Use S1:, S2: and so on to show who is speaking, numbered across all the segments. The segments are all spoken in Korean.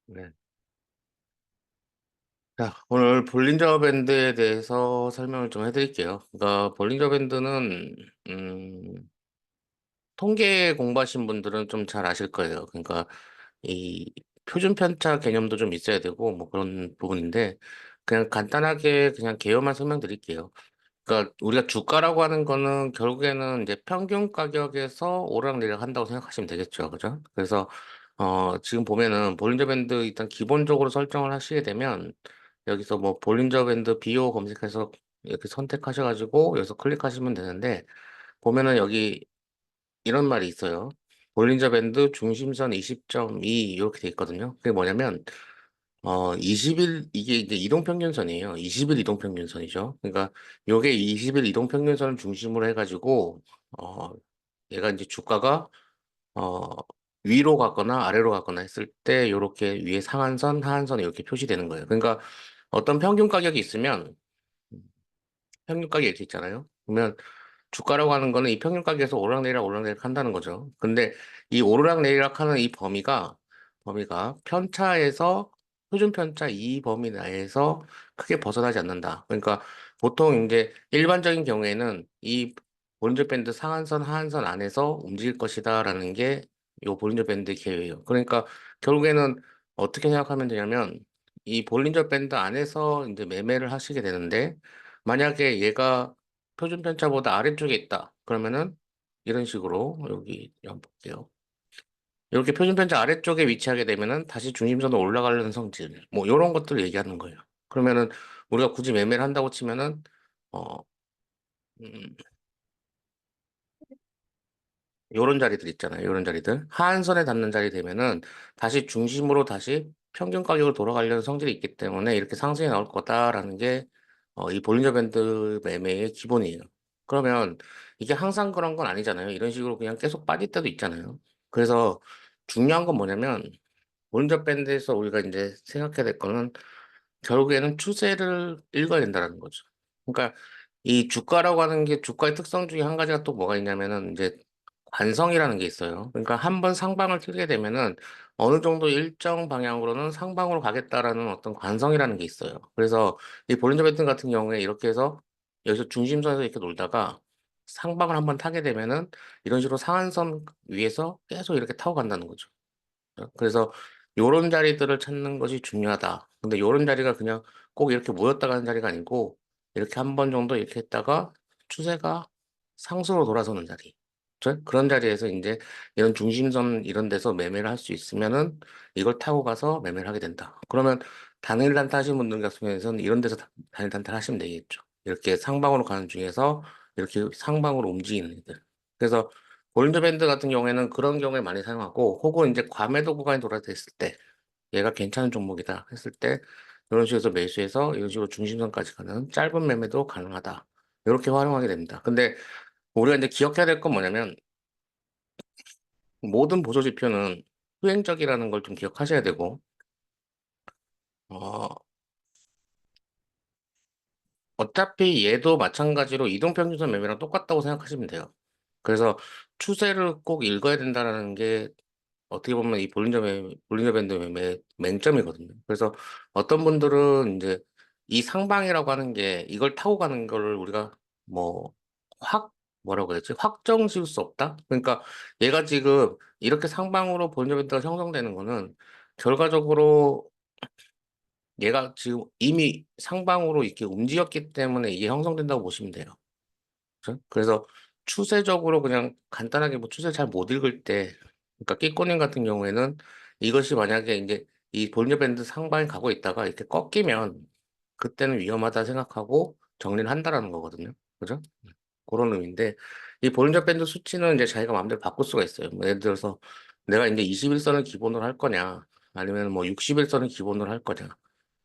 S1: 네. 자, 오늘 볼린저 밴드에 대해서 설명을 좀 해드릴게요. 그러니까 볼린저 밴드는 통계 공부하신 분들은 좀 잘 아실 거예요. 그러니까 이 표준 편차 개념도 좀 있어야 되고 뭐 그런 부분인데 그냥 간단하게 그냥 개요만 설명드릴게요. 그러니까 우리가 주가라고 하는 거는 결국에는 이제 평균 가격에서 오르락내리락 한다고 생각하시면 되겠죠. 그죠? 그래서 지금 보면은 볼린저 밴드 일단 기본적으로 설정을 하시게 되면 여기서 뭐 볼린저 밴드 비교 검색해서 이렇게 선택하셔가지고 여기서 클릭하시면 되는데 보면은 여기 이런 말이 있어요. 볼린저 밴드 중심선 20.2 이렇게 돼 있거든요. 그게 뭐냐면 20일, 이게 이제 이동평균선이에요. 20일 이동평균선이죠. 그러니까 요게 20일 이동평균선을 중심으로 해가지고, 어, 얘가 이제 주가가, 어, 위로 가거나 아래로 가거나 했을 때 요렇게 위에 상한선, 하한선 이렇게 표시되는 거예요. 그러니까 어떤 평균 가격이 있으면 평균 가격 이렇게 있잖아요. 그러면 주가라고 하는 거는 이 평균 가격에서 오르락내리락 오르락내리락 한다는 거죠. 근데 이 오르락내리락 하는 이 범위가 편차에서 표준 편차 이 범위 내에서 크게 벗어나지 않는다. 그러니까 보통 이제 일반적인 경우에는 이 볼린저 밴드 상한선, 하한선 안에서 움직일 것이다라는 게 요 볼린저 밴드 계획이에요. 그러니까 결국에는 어떻게 생각하면 되냐면 이 볼린저 밴드 안에서 이제 매매를 하시게 되는데 만약에 얘가 표준 편차보다 아래쪽에 있다. 그러면은 이런 식으로 여기 한번 볼게요. 이렇게 표준 편차 아래쪽에 위치하게 되면은 다시 중심선으로 올라가려는 성질. 뭐 이런 것들을 얘기하는 거예요. 그러면은 우리가 굳이 매매를 한다고 치면은 어 음, 요런 자리들 있잖아요. 요런 자리들. 하한선에 닿는 자리 되면은 다시 중심으로 다시 평균 가격으로 돌아가려는 성질이 있기 때문에 이렇게 상승이 나올 거다라는 게 이 볼린저 밴드 매매의 기본이에요. 그러면 이게 항상 그런 건 아니잖아요. 이런 식으로 그냥 계속 빠질 때도 있잖아요. 그래서 중요한 건 뭐냐면 볼린저 밴드에서 우리가 이제 생각해야 될 거는 결국에는 추세를 읽어야 된다는 거죠. 그러니까 이 주가라고 하는 게 주가의 특성 중에 한 가지가 또 뭐가 있냐면은 이제 관성이라는 게 있어요. 그러니까 한번 상방을 틀게 되면은 어느 정도 일정 방향으로는 상방으로 가겠다라는 어떤 관성이라는 게 있어요. 그래서 이 볼린저 밴드 같은 경우에 이렇게 해서 여기서 중심선에서 이렇게 놀다가 상방을 한번 타게 되면은 이런 식으로 상한선 위에서 계속 이렇게 타고 간다는 거죠. 그래서 요런 자리들을 찾는 것이 중요하다. 근데 요런 자리가 그냥 꼭 이렇게 모였다 가는 자리가 아니고 이렇게 한 번 정도 이렇게 했다가 추세가 상승으로 돌아서는 자리. 그런 자리에서 이제 이런 중심선 이런 데서 매매를 할 수 있으면은 이걸 타고 가서 매매를 하게 된다. 그러면 단일 단타 하시는 분들 같은 경우에는 이런 데서 단일 단타 하시면 되겠죠. 이렇게 상방으로 가는 중에서 이렇게 상방으로 움직이는 애들. 그래서 볼린저 밴드 같은 경우에는 그런 경우에 많이 사용하고 혹은 이제 과매도 구간이 돌아됐을 때 얘가 괜찮은 종목이다 했을 때 이런 식으로 해서 매수해서 이런 식으로 중심선까지 가는 짧은 매매도 가능하다. 이렇게 활용하게 됩니다. 근데 우리가 이제 기억해야 될 건 뭐냐면 모든 보조 지표는 수행적이라는 걸 좀 기억하셔야 되고 어, 어차피 얘도 마찬가지로 이동평균선 매매랑 똑같다고 생각하시면 돼요. 그래서 추세를 꼭 읽어야 된다는 게 어떻게 보면 이 볼린저 밴드 맹점이거든요. 그래서 어떤 분들은 이제 이 상방이라고 하는 게 이걸 타고 가는 거를 우리가 뭐 확 뭐라고 해야지? 확정 지을 수 없다? 그러니까 얘가 지금 이렇게 상방으로 볼린저 밴드가 형성되는 거는 결과적으로 얘가 지금 이미 상방으로 이렇게 움직였기 때문에 이게 형성된다고 보시면 돼요. 그죠? 그래서 추세적으로 그냥 간단하게 뭐 추세 잘 못 읽을 때, 그러니까 끼꼬님 같은 경우에는 이것이 만약에 이제 이 볼린저 밴드 상방에 가고 있다가 이렇게 꺾이면 그때는 위험하다 생각하고 정리를 한다라는 거거든요. 그죠? 그런 의미인데 이 볼린저 밴드 수치는 이제 자기가 마음대로 바꿀 수가 있어요. 뭐 예를 들어서 내가 이제 21선을 기본으로 할 거냐, 아니면 뭐 61선을 기본으로 할 거냐.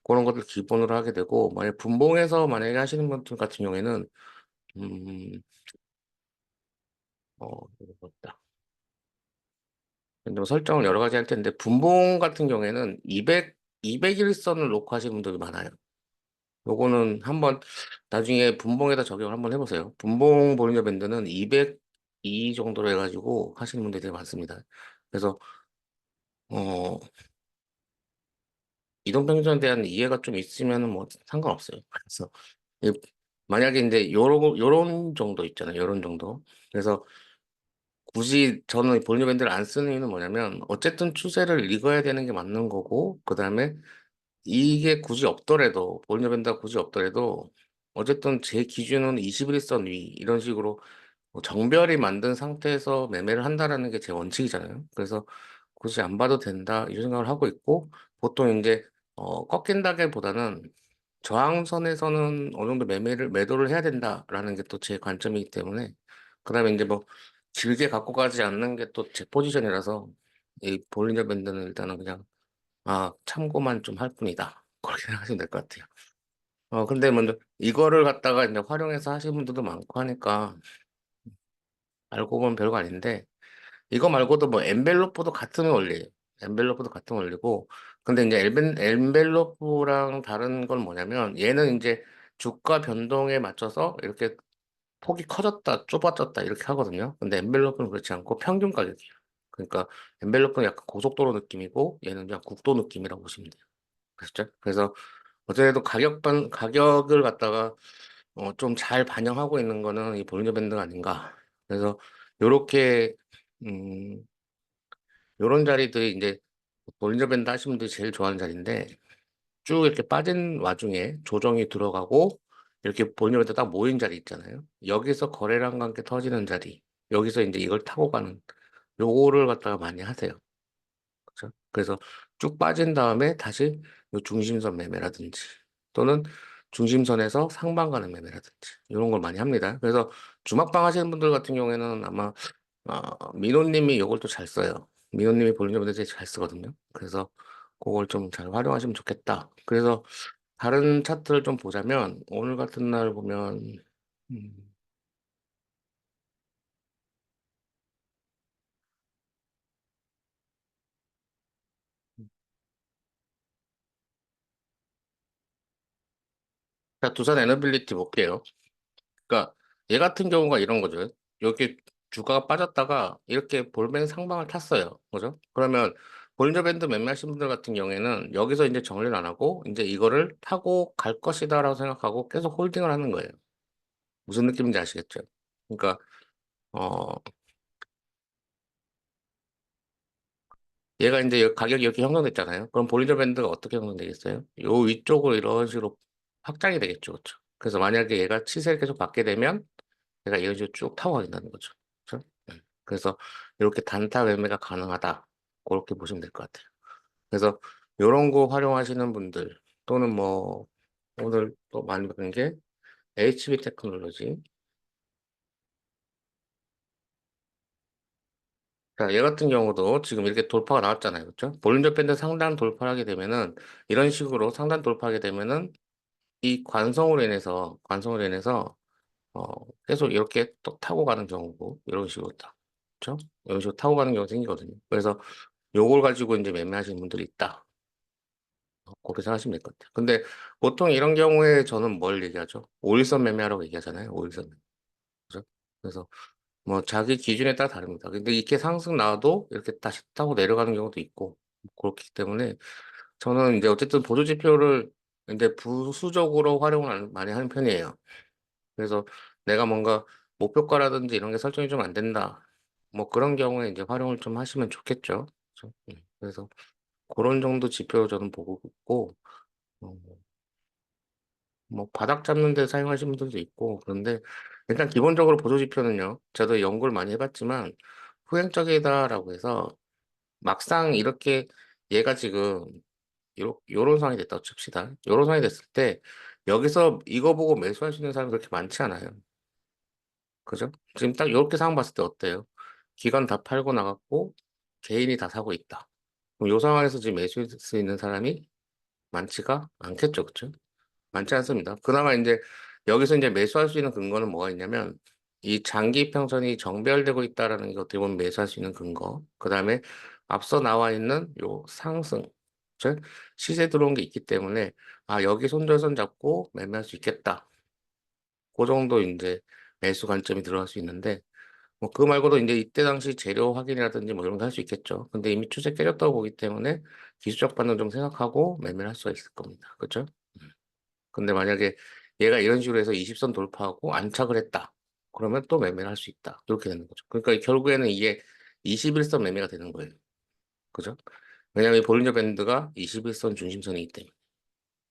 S1: 그런 것들 기본으로 하게 되고, 만약 분봉해서 만약에 하시는 분들 같은 경우에는, 음, 이거 뭐다. 근데 뭐 설정을 여러 가지 할 텐데, 분봉 같은 경우에는 201선을 놓고 하시는 분들이 많아요. 요거는 한번 나중에 분봉에다 적용을 한번 해보세요. 분봉 볼린저 밴드는 202 정도로 해가지고 하시는 분들이 되게 많습니다. 그래서, 어, 이동평균에 대한 이해가 좀 있으면은 뭐 상관없어요. 그래서 이- 만약에 이제 요런 정도 있잖아요. 요런 정도. 그래서 굳이 저는 볼륨밴드를 안 쓰는 이유는 뭐냐면 어쨌든 추세를 읽어야 되는 게 맞는 거고 그다음에 이게 굳이 없더라도 볼륨밴드가 굳이 없더라도 어쨌든 제 기준은 21선 위 이런 식으로 뭐 정별이 만든 상태에서 매매를 한다라는 게 제 원칙이잖아요. 그래서 굳이 안 봐도 된다 이 생각을 하고 있고 보통 이제 꺾인다기보다는 저항선에서는 어느 정도 매도를 해야 된다라는 게 또 제 관점이기 때문에 그다음에 이제 뭐 길게 갖고 가지 않는 게 또 제 포지션이라서 이 볼린저 밴드는 일단은 그냥 참고만 좀 할 뿐이다 그렇게 생각하시면 될 것 같아요. 근데 먼저 이거를 갖다가 이제 활용해서 하시는 분들도 많고 하니까 알고 보면 별거 아닌데 이거 말고도 뭐 엔벨로프도 같은 원리예요. 엔벨로프도 같은 원리고 근데 이제 엔벨로프랑 다른 건 뭐냐면 얘는 이제 주가 변동에 맞춰서 이렇게 폭이 커졌다 좁아졌다 이렇게 하거든요. 근데 엔벨로프는 그렇지 않고 평균 가격이에요. 그러니까 엔벨로프는 약간 고속도로 느낌이고 얘는 그냥 국도 느낌이라고 보시면 돼요. 그렇죠? 그래서 어쨌든 가격을 갖다가 좀 잘 반영하고 있는 거는 이 볼린저 밴드가 아닌가. 그래서 요렇게 음 요런 자리들이 이제 볼린저 밴드 하시는 분들이 제일 좋아하는 자리인데 쭉 이렇게 빠진 와중에 조정이 들어가고 이렇게 볼린저 밴드 딱 모인 자리 있잖아요. 여기서 거래량과 함께 터지는 자리. 여기서 이제 이걸 타고 가는 요거를 갖다가 많이 하세요. 그렇죠? 그래서 쭉 빠진 다음에 다시 요 중심선 매매라든지 또는 중심선에서 상방 가는 매매라든지 이런 걸 많이 합니다. 그래서 주막방 하시는 분들 같은 경우에는 아마 민호님이 이걸 또 잘 써요. 민호님이 볼륨을 되게 잘 쓰거든요. 그래서 그걸 좀 잘 활용하시면 좋겠다. 그래서 다른 차트를 좀 보자면 오늘 같은 날 보면 음, 자, 두산 에너빌리티 볼게요. 그러니까 얘 같은 경우가 이런 거죠. 여기 주가가 빠졌다가 이렇게 볼멘 상방을 탔어요. 그죠? 그러면 볼린저 밴드 매매하신 분들 같은 경우에는 여기서 이제 정리를 안 하고 이제 이거를 타고 갈 것이다라고 생각하고 계속 홀딩을 하는 거예요. 무슨 느낌인지 아시겠죠? 그러니까 어 얘가 이제 가격이 이렇게 형성됐잖아요. 그럼 볼린저 밴드가 어떻게 형성되겠어요? 요 위쪽으로 이런 식으로 확장이 되겠죠. 그렇죠? 그래서 만약에 얘가 시세를 계속 받게 되면 얘가 이런 식으로 쭉 타고 가진다는 거죠. 그렇죠? 그래서 이렇게 단타 매매가 가능하다. 그렇게 보시면 될 것 같아요. 그래서 이런 거 활용하시는 분들 또는 뭐 오늘 또 많이 보는 게 HB 테크놀로지. 자, 얘 같은 경우도 지금 이렇게 돌파가 나왔잖아요. 그렇죠? 볼린저 밴드 상단 돌파하게 되면은 이런 식으로 상단 돌파하게 되면은 이 관성으로 인해서 어, 계속 이렇게 또 타고 가는 경우고 이런 식으로 그렇죠? 이런 식으로 타고 가는 경우가 생기거든요. 그래서 요걸 가지고 이제 매매하시는 분들이 있다. 그렇게 생각하시면 될 것 같아요. 근데 보통 이런 경우에 저는 뭘 얘기하죠? 5일선 매매하라고 얘기하잖아요. 5일선. 그죠? 그래서 뭐 자기 기준에 따라 다릅니다. 근데 이렇게 상승 나와도 이렇게 다시 타고 내려가는 경우도 있고 그렇기 때문에 저는 이제 어쨌든 보조 지표를 이제 부수적으로 활용을 많이 하는 편이에요. 그래서 내가 뭔가 목표가라든지 이런 게 설정이 좀 안 된다. 뭐 그런 경우에 이제 활용을 좀 하시면 좋겠죠. 그래서, 그래서 그런 정도 지표 저는 보고 있고 어, 뭐 바닥 잡는 데 사용하시는 분들도 있고 그런데 일단 기본적으로 보조 지표는요. 저도 연구를 많이 해봤지만 후행적이다라고 해서 막상 이렇게 얘가 지금 요런 상황이 됐다고 칩시다. 요런 상황이 됐을 때 여기서 이거 보고 매수할 수 있는 사람이 그렇게 많지 않아요. 그죠? 지금 딱 이렇게 상황 봤을 때 어때요? 기관 다 팔고 나갔고 개인이 다 사고 있다. 그럼 요 상황에서 지금 매수할 수 있는 사람이 많지가 않겠죠, 그죠? 많지 않습니다. 그나마 이제 여기서 이제 매수할 수 있는 근거는 뭐가 있냐면 이 장기 평선이 정배열되고 있다라는 게 어떻게 보면 매수할 수 있는 근거. 그다음에 앞서 나와 있는 요 상승, 즉 시세 들어온 게 있기 때문에 여기 손절선 잡고 매매할 수 있겠다. 그 정도 이제 매수 관점이 들어갈 수 있는데 뭐 그거 말고도 이제 이때 당시 재료 확인이라든지 뭐 이런 거 할 수 있겠죠. 근데 이미 추세 깨졌다고 보기 때문에 기술적 반응 좀 생각하고 매매를 할 수가 있을 겁니다. 그렇죠? 근데 만약에 얘가 이런 식으로 해서 20선 돌파하고 안착을 했다. 그러면 또 매매를 할 수 있다. 이렇게 되는 거죠. 그러니까 결국에는 이게 21선 매매가 되는 거예요. 그죠? 왜냐하면 이 볼린저 밴드가 21선 중심선이기 때문에.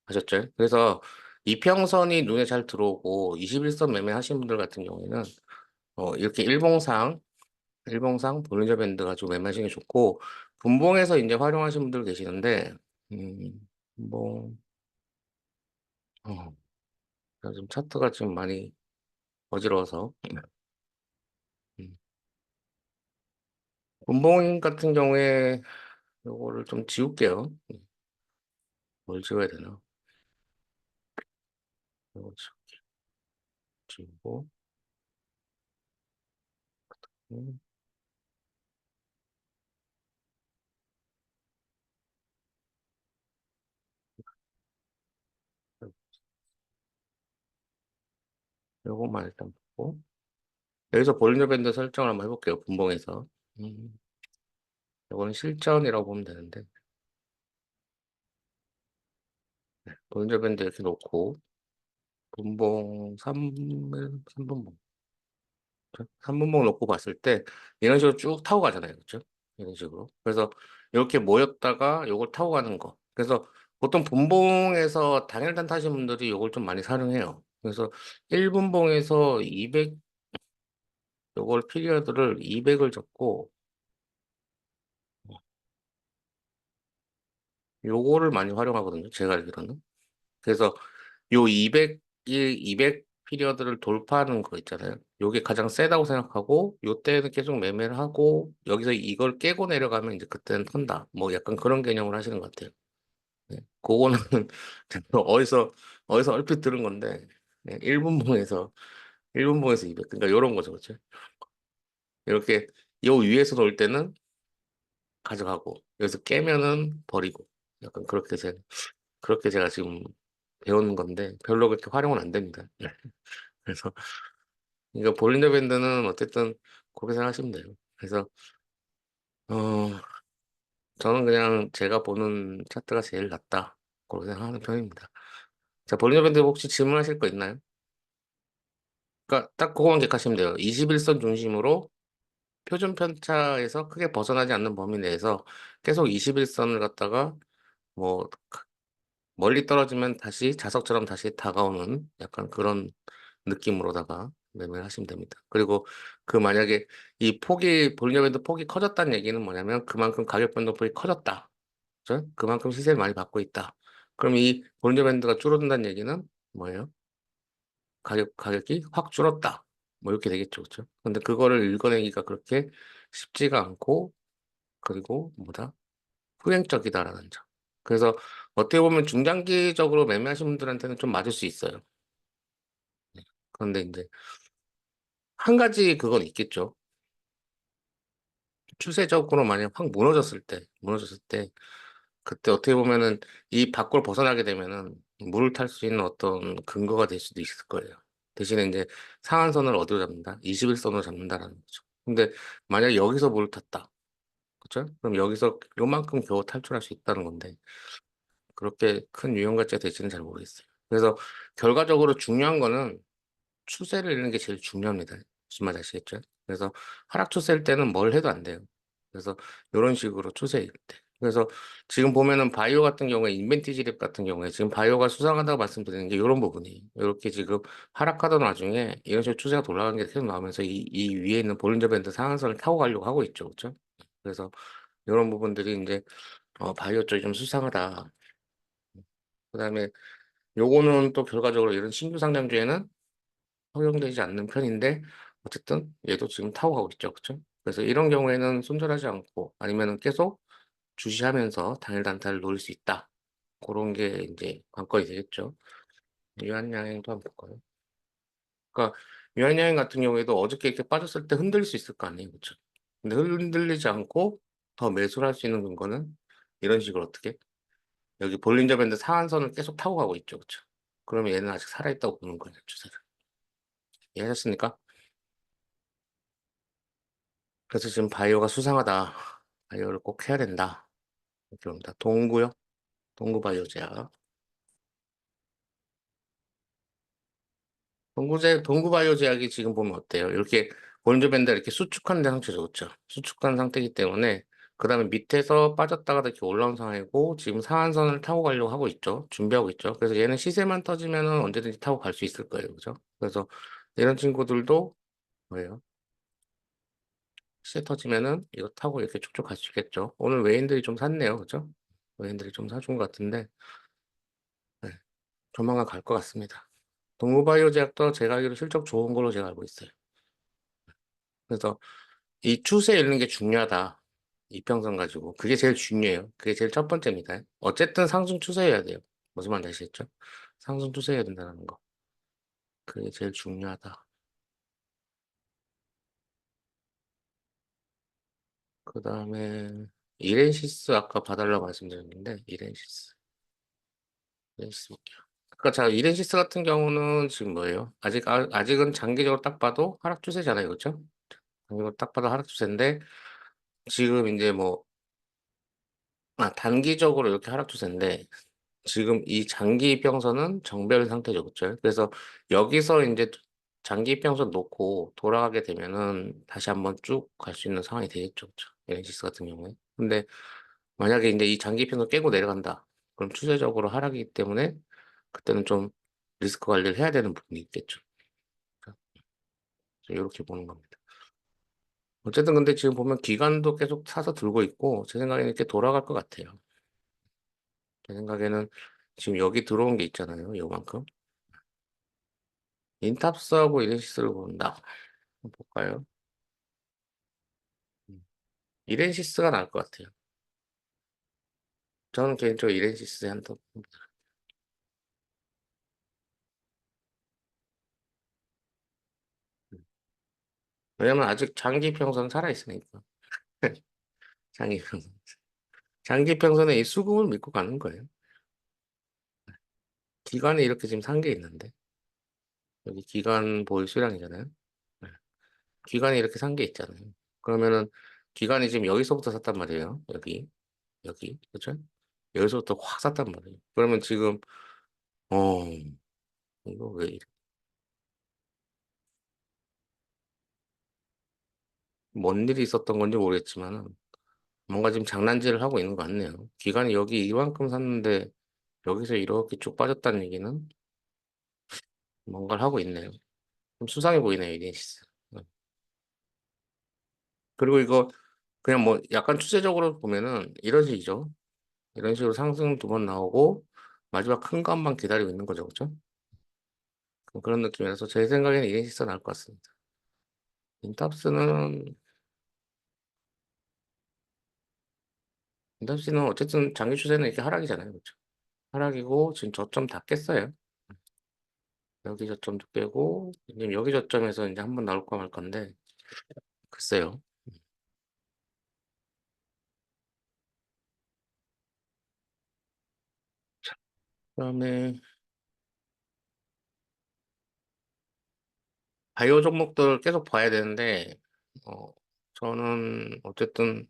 S1: 하셨죠? 그래서 이평선이 눈에 잘 들어오고 21선 매매 하신 분들 같은 경우에는 이렇게 일봉상 볼린저 밴드 가지고 매매하시는 게 좋고 분봉에서 이제 활용하시는 분들 계시는데 뭐 어, 지금 차트가 지금 많이 어지러워서 음, 분봉 같은 경우에 요거를 좀 지울게요. 뭘 지워야 되나? 요거 지우고 음, 요거만 일단 보고 여기서 볼린저 밴드 설정을 한번 해볼게요. 분봉에서 음, 요거는 실전이라고 보면 되는데 볼린저 밴드 이렇게 놓고 분봉 3분봉 3분봉 놓고 봤을 때 이런 식으로 쭉 타고 가잖아요. 그렇죠? 이런 식으로. 그래서 이렇게 모였다가 요걸 타고 가는 거. 그래서 보통 분봉에서 당일단 타신 분들이 요걸 좀 많이 사용해요. 그래서 1분봉에서 200 요걸 피리어드를 200을 잡고 요거를 많이 활용하거든요. 제가 알기로는. 그래서 요 200 피리어드를 돌파하는 거 있잖아요. 요게 가장 세다고 생각하고 요때는 계속 매매를 하고 여기서 이걸 깨고 내려가면 이제 그때는 턴다. 뭐 약간 그런 개념을 하시는 것 같아요. 네. 그거는 어디서 얼핏 들은 건데 네. 1분봉에서 200 그러니까 요런 거죠. 그렇죠? 이렇게 요 위에서 놀 때는 가져가고 여기서 깨면은 버리고 약간 그렇게 제가 지금 배우는 건데 별로 그렇게 활용은 안 됩니다. 네. 그래서 이거 볼린저 밴드는 어쨌든 그렇게 생각하시면 돼요. 그래서 어 저는 그냥 제가 보는 차트가 제일 낫다 그렇게 생각하는 편입니다. 자 볼린저 밴드 혹시 질문하실 거 있나요? 그러니까 딱 그거만 기억하시면 돼요. 21선 중심으로 표준 편차에서 크게 벗어나지 않는 범위 내에서 계속 21선을 갖다가 뭐 멀리 떨어지면 다시 자석처럼 다시 다가오는 약간 그런 느낌으로다가 매매를 하시면 됩니다. 그리고 그 만약에 이 폭이 볼리녀밴드 폭이 커졌다는 얘기는 뭐냐면 그만큼 가격 변동폭이 커졌다. 그죠? 그만큼 시세를 많이 받고 있다. 그럼 이 볼리녀밴드가 줄어든다는 얘기는 뭐예요? 가격이 확 줄었다. 뭐 이렇게 되겠죠. 그죠? 근데 그거를 읽어내기가 그렇게 쉽지가 않고 그리고 뭐다? 후행적이다라는 점. 그래서 어떻게 보면 중장기적으로 매매하시는 분들한테는 좀 맞을 수 있어요. 그런데 이제 한 가지 그건 있겠죠. 추세적으로 만약 확 무너졌을 때, 그때 어떻게 보면은 이 밖을 벗어나게 되면은 물을 탈 수 있는 어떤 근거가 될 수도 있을 거예요. 대신에 이제 상한선을 어디로 잡는다? 21선으로 잡는다라는 거죠. 근데 만약 여기서 물을 탔다. 그죠? 그럼 여기서 요만큼 겨우 탈출할 수 있다는 건데, 그렇게 큰 유형 가치가 될지는 잘 모르겠어요. 그래서 결과적으로 중요한 거는 추세를 읽는 게 제일 중요합니다. 무슨 말인지 아시겠죠? 그래서 하락 추세일 때는 뭘 해도 안 돼요. 그래서 이런 식으로 추세 읽을 때. 그래서 지금 보면은 바이오 같은 경우에 인벤티지 랩 같은 경우에 지금 바이오가 수상하다고 말씀드리는 게 이런 부분이에요. 이렇게 지금 하락하던 와중에 이런 식으로 추세가 돌아가는 게 계속 나오면서 이 위에 있는 볼린저 밴드 상한선을 타고 가려고 하고 있죠. 그렇죠? 그래서 이런 부분들이 이제 바이오 쪽이 좀 수상하다. 그다음에 요거는 또 결과적으로 이런 신규 상장주에는 허용되지 않는 편인데 어쨌든 얘도 지금 타고 가고 있죠. 그렇죠? 그래서 이런 경우에는 손절하지 않고 아니면은 계속 주시하면서 당일 단타를 노릴 수 있다. 그런 게 이제 관건이 되겠죠. 유한양행도 한번 볼까요? 그러니까 유한양행 같은 경우에도 어저께 이렇게 빠졌을 때 흔들릴 수 있을 거 아니에요. 그렇죠? 근데 흔들리지 않고 더 매수를 할 수 있는 근거는 이런 식으로 어떻게 여기 볼린저 밴드 상한선을 계속 타고 가고 있죠. 그렇죠? 그러면 얘는 아직 살아있다고 보는 거예요. 주사를. 이해하셨습니까? 그래서 지금 바이오가 수상하다. 바이오를 꼭 해야 된다. 이렇게 봅니다. 동구요? 동구 바이오 제약. 동구 바이오 제약이 지금 보면 어때요? 이렇게 골드밴드 이렇게 수축한 상태 좋죠. 수축한 상태이기 때문에 그 다음에 밑에서 빠졌다가 이렇게 올라온 상황이고 지금 상한선을 타고 가려고 하고 있죠. 준비하고 있죠. 그래서 얘는 시세만 터지면은 언제든지 타고 갈 수 있을 거예요. 그죠? 그래서 이런 친구들도 뭐예요? 시세 터지면은 이거 타고 이렇게 쭉쭉 갈 수 있겠죠. 오늘 외인들이 좀 샀네요. 그죠? 외인들이 좀 사준 것 같은데 네, 조만간 갈 것 같습니다. 동구바이오 제약도 제가 알기로 실적 좋은 걸로 제가 알고 있어요. 그래서 이 추세 읽는 게 중요하다. 이평선 가지고. 그게 제일 중요해요. 그게 제일 첫 번째입니다. 어쨌든 상승 추세여야 돼요. 무슨 말인지 아시겠죠? 상승 추세여야 된다는 거. 그게 제일 중요하다. 그 다음에 이렌시스 아까 봐달라고 말씀드렸는데 이렌시스. 이렌시스 볼게요. 그러니까 자 이렌시스 같은 경우는 지금 뭐예요? 아직은 장기적으로 딱 봐도 하락 추세잖아요. 그렇죠? 장기적으로 딱 봐도 하락 추세인데 지금 이제 뭐 단기적으로 이렇게 하락 추세인데 지금 이 장기 이평선은 정배열 상태죠, 그렇죠? 그래서 여기서 이제 장기 이평선 놓고 돌아가게 되면은 다시 한번 쭉 갈 수 있는 상황이 되겠죠, 그렇죠? LNG스 같은 경우에. 근데 만약에 이제 이 장기 이평선 깨고 내려간다. 그럼 추세적으로 하락이기 때문에 그때는 좀 리스크 관리를 해야 되는 부분이 있겠죠. 이렇게 보는 겁니다. 어쨌든 근데 지금 보면 기관도 계속 사서 들고 있고 제 생각에는 이렇게 돌아갈 것 같아요. 제 생각에는 지금 여기 들어온 게 있잖아요, 요만큼. 인탑스하고 이렌시스를 본다. 한번 볼까요? 음. 이렌시스가 나을 것 같아요. 저는 개인적으로 이렌시스에 한턱. 왜냐면 아직 장기 평선 살아있으니까. 장기 평선. 장기 평선에 이 수급을 믿고 가는 거예요. 기관이 이렇게 지금 산 게 있는데. 여기 기관 보유 수량이잖아요. 네. 기관이 이렇게 산 게 있잖아요. 그러면은 기관이 지금 여기서부터 샀단 말이에요. 여기. 그죠? 여기서부터 확 샀단 말이에요. 그러면 지금, 어, 이거 왜 이래? 뭔 일이 있었던 건지 모르겠지만, 뭔가 지금 장난질을 하고 있는 것 같네요. 기관이 여기 이만큼 샀는데 여기서 이렇게 쭉 빠졌다는 얘기는 뭔가를 하고 있네요. 좀 수상해 보이네요, 이네시스. 그리고 이거 그냥 뭐 약간 추세적으로 보면은 이런 식이죠. 이런 식으로 상승 두 번 나오고 마지막 큰 거 한 번 기다리고 있는 거죠, 그렇죠? 그런 느낌이라서 제 생각에는 이네시스가 나을 것 같습니다. 인탑스는 인탑스는 어쨌든 장기 추세는 이렇게 하락이잖아요, 그렇죠? 하락이고 지금 저점 다 깼어요. 여기 저점도 빼고 이제 여기 저점에서 이제 한번 나올까 말 건데 글쎄요. 그다음에 바이오 종목들 계속 봐야 되는데 저는 어쨌든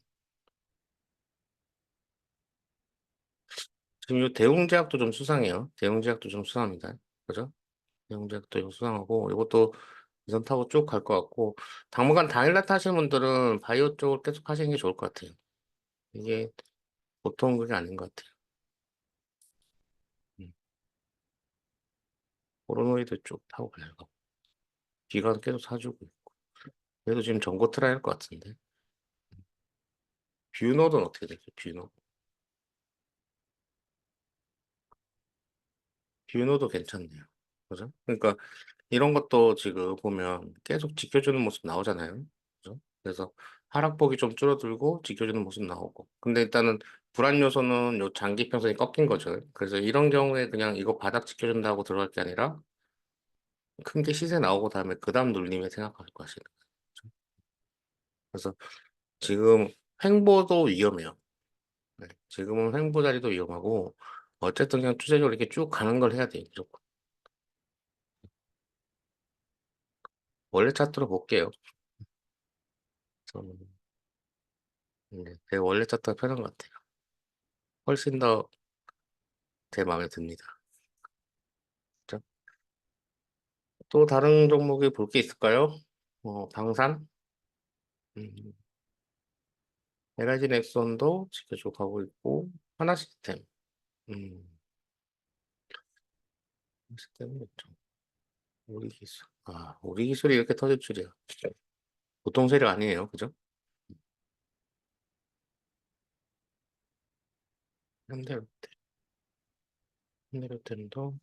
S1: 지금 이 대웅제약도 좀 수상해요. 대웅제약도 좀 수상합니다. 그죠? 대웅제약도 좀 수상하고 이것도 이선 타고 쭉 갈 것 같고 당분간 당일날 타시는 분들은 바이오 쪽을 계속 하시는 게 좋을 것 같아요. 이게 보통 그게 아닌 것 같아요. 음. 코로노이드 쪽 타고 가려고 기관 계속 사주고 있고 그래도 지금 전고 트라이 할 것 같은데 뷰노는 어떻게 되죠? 뷰노 뷰노도 괜찮네요. 그죠? 그러니까 이런 것도 지금 보면 계속 지켜주는 모습 나오잖아요. 그죠? 그래서 하락폭이 좀 줄어들고 지켜주는 모습 나오고. 근데 일단은 불안 요소는 요 장기 평선이 꺾인 거죠. 그래서 이런 경우에 그냥 이거 바닥 지켜준다고 들어갈 게 아니라 큰 게 시세 나오고 다음에 그 다음 눌림에 생각할 것이다. 그래서 지금 횡보도 위험해요. 네. 지금은 횡보 자리도 위험하고 어쨌든 그냥 투자적으로 이렇게 쭉 가는 걸 해야 돼요. 무조건. 원래 차트로 볼게요. 저는. 제 원래 차트가 편한 것 같아요. 훨씬 더 제 마음에 듭니다. 그죠? 또 다른 종목에 볼 게 있을까요? 방산? 음, LIG 넥슨도 지켜주고 가고 있고, 하나시스템. 음, 시스템은 있죠. 우리 기술. 우리 기술이 이렇게 터질 줄이야. 보통 세력 아니에요. 그죠? 현대로템. 현대로템도.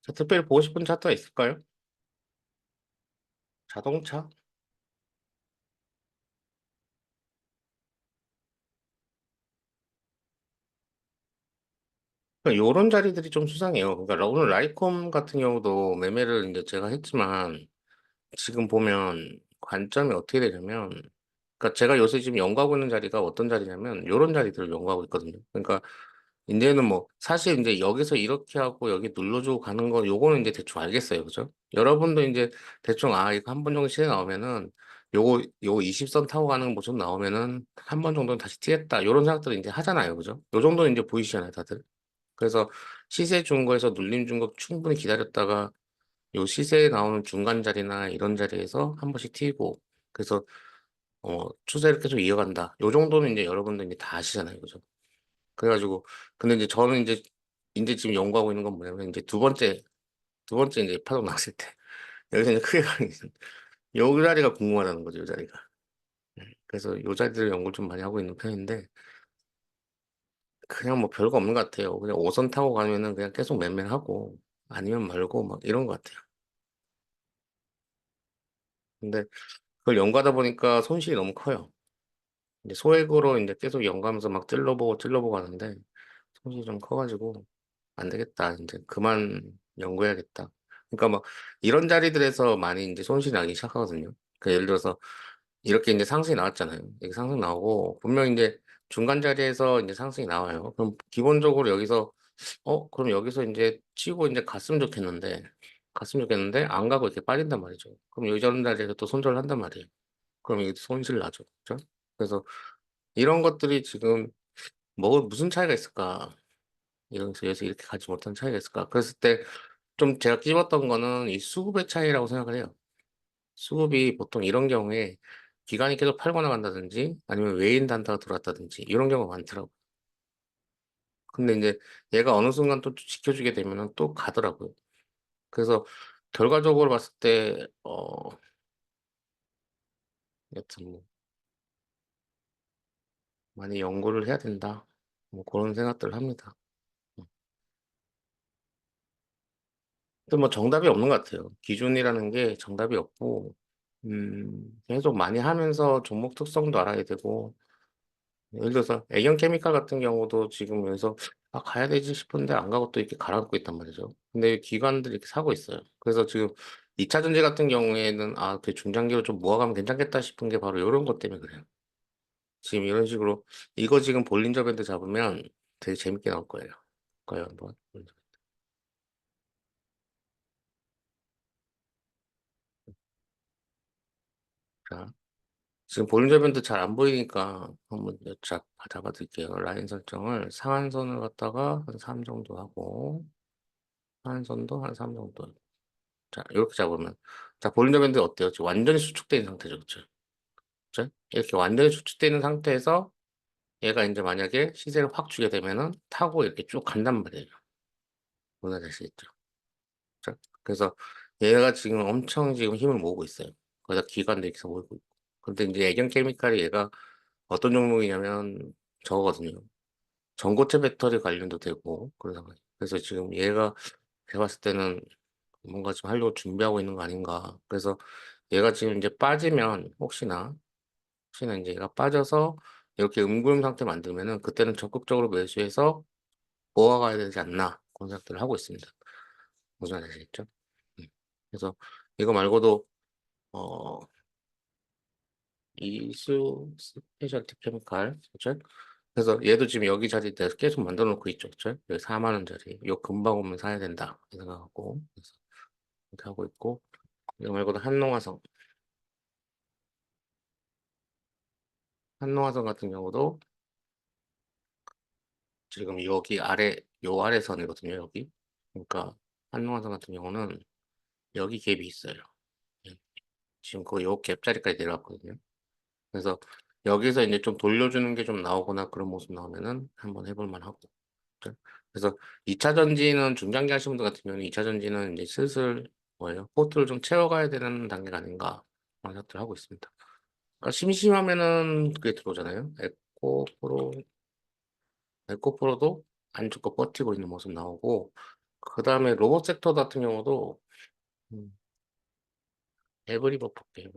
S1: 자, 특별히 보고 싶은 차트가 있을까요? 자동차? 그러니까 요런 자리들이 좀 수상해요. 그러니까 오늘 라이콤 같은 경우도 매매를 이제 제가 했지만, 지금 보면 관점이 어떻게 되냐면, 그러니까 제가 요새 지금 연구하고 있는 자리가 어떤 자리냐면, 요런 자리들을 연구하고 있거든요. 그러니까 이제는 뭐 사실 이제 여기서 이렇게 하고 여기 눌러주고 가는 거 요거는 이제 대충 알겠어요. 그죠? 여러분도 이제 대충 이거 한 번 정도 시세 나오면은 요거 20선 타고 가는 모습 나오면은 한 번 정도는 다시 튀겠다. 요런 생각들을 이제 하잖아요. 그죠? 요 정도는 이제 보이시잖아요, 다들. 그래서 시세 준 거에서 눌림 준 거 충분히 기다렸다가 요 시세에 나오는 중간 자리나 이런 자리에서 한 번씩 튀고 그래서 추세를 계속 이어간다. 요 정도는 이제 여러분들 이제 다 아시잖아요. 그죠? 그래가지고 근데 이제 저는 이제 지금 연구하고 있는 건 뭐냐면 이제 두 번째 이제 파동 났을 때 여기서 이제 크게 가는 요 자리가 궁금하다는 거죠. 요 자리가. 그래서 요 자리를 연구를 좀 많이 하고 있는 편인데 그냥 뭐 별거 없는 것 같아요. 그냥 5선 타고 가면은 그냥 계속 매매하고 아니면 말고 막 이런 것 같아요. 근데 그걸 연구하다 보니까 손실이 너무 커요. 이제 소액으로 이제 계속 연구하면서 막 찔러보고 하는데 손실이 좀 커가지고 안 되겠다. 이제 그만 연구해야겠다. 그러니까 막 이런 자리들에서 많이 이제 손실이 나기 시작하거든요. 그 예를 들어서 이렇게 이제 상승이 나왔잖아요. 이렇게 상승 나오고 분명 이제 중간 자리에서 이제 상승이 나와요. 그럼 기본적으로 여기서 그럼 여기서 이제 치고 이제 갔으면 좋겠는데 안 가고 이렇게 빠진단 말이죠. 그럼 여기 저런 자리에서 또 손절을 한단 말이에요. 그럼 이게 손실 나죠. 그죠? 그래서 이런 것들이 지금 뭐 무슨 차이가 있을까? 여기서 이렇게 가지 못한 차이가 있을까? 그랬을 때 좀 제가 찝었던 거는 이 수급의 차이라고 생각을 해요. 수급이 보통 이런 경우에 기관이 계속 팔고 나간다든지 아니면 외인 단타가 들어왔다든지 이런 경우가 많더라고요. 근데 이제 얘가 어느 순간 또 지켜주게 되면은 또 가더라고요. 그래서 결과적으로 봤을 때, 여튼 뭐 많이 연구를 해야 된다. 뭐 그런 생각들을 합니다. 근데 뭐 정답이 없는 것 같아요. 기준이라는 게 정답이 없고, 계속 많이 하면서 종목 특성도 알아야 되고, 예를 들어서 애견 케미칼 같은 경우도 지금 여기서 가야 되지 싶은데 안 가고 또 이렇게 가라앉고 있단 말이죠. 근데 기관들이 이렇게 사고 있어요. 그래서 지금 2차 전지 같은 경우에는 그 중장기로 좀 모아가면 괜찮겠다 싶은 게 바로 이런 것 때문에 그래요. 지금 이런 식으로 이거 지금 볼린저 밴드 잡으면 되게 재밌게 나올 거예요. 거예요 한번. 자, 지금 볼린저 밴드 잘 안 보이니까 한번 잡아드릴게요. 라인 설정을 상한선을 갖다가 한 3 정도 하고 하한선도 한 3 정도. 자, 이렇게 잡으면. 자, 볼린저 밴드 어때요? 지금 완전히 수축되어 있는 상태죠. 그쵸? 그쵸? 이렇게 완전히 수축되어 있는 상태에서 얘가 이제 만약에 시세를 확 주게 되면은 타고 이렇게 쭉 간단 말이에요. 뭔지 아시겠죠? 그쵸? 그래서 얘가 지금 엄청 지금 힘을 모으고 있어요. 거기다 기관도 이렇게 모이고 있고. 근데 이제 애견 케미칼이 얘가 어떤 종목이냐면 저거거든요. 전고체 배터리 관련도 되고 그래서 지금 얘가 제가 봤을 때는 뭔가 좀 하려고 준비하고 있는 거 아닌가. 그래서 얘가 지금 이제 빠지면 혹시나 이제 얘가 빠져서 이렇게 음구름 상태 만들면은 그때는 적극적으로 매수해서 모아가야 되지 않나 그런 생각들을 하고 있습니다. 무슨 말인지 아시겠죠? 음. 그래서 이거 말고도 어 이수 스페셜티 케미칼 그죠? 그래서 얘도 지금 여기 자리에 대해서 계속 만들어 놓고 있죠. 그죠? 여기 4만 원짜리 요 금방 오면 사야 된다 이 생각하고 그래서 이렇게 하고 있고 이거 말고도 한농화성 같은 경우도 지금 여기 아래, 요 아래선이거든요, 여기. 그러니까 한농화성 같은 경우는 여기 갭이 있어요. 예. 지금 거의 요 갭자리까지 내려왔거든요. 그래서 여기서 이제 좀 돌려주는 게 좀 나오거나 그런 모습 나오면은 한번 해볼 만하고. 그죠? 그래서 2차 전지는 중장기 하시는 분들 같은 경우는 2차 전지는 이제 슬슬 뭐예요? 포트를 좀 채워가야 되는 단계가 아닌가 그런 생각들 하고 있습니다. 그러니까 심심하면은 그게 들어오잖아요. 에코프로도 안 죽고 버티고 있는 모습 나오고, 그 다음에 로봇 섹터 같은 경우도 음, 에브리버 볼게요.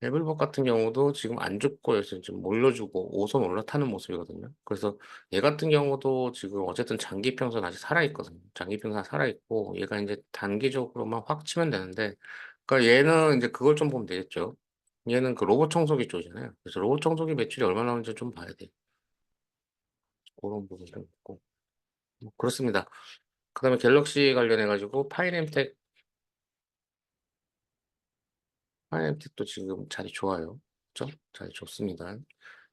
S1: 레벨업 같은 경우도 지금 안 죽고 해서 지금 몰려주고 5선 올라타는 모습이거든요. 그래서 얘 같은 경우도 지금 어쨌든 장기평선 아직 살아있거든요. 장기평선 살아있고 얘가 이제 단기적으로만 확 치면 되는데, 그러니까 얘는 이제 그걸 좀 보면 되겠죠. 얘는 그 로봇 청소기 쪽이잖아요. 그래서 로봇 청소기 매출이 얼마나 나오는지 좀 봐야 돼요. 그런 부분 좀 있고. 뭐 그렇습니다. 그다음에 갤럭시 관련해가지고 파이낸텍도 지금 자리 좋아요. 그죠? 자리 좋습니다.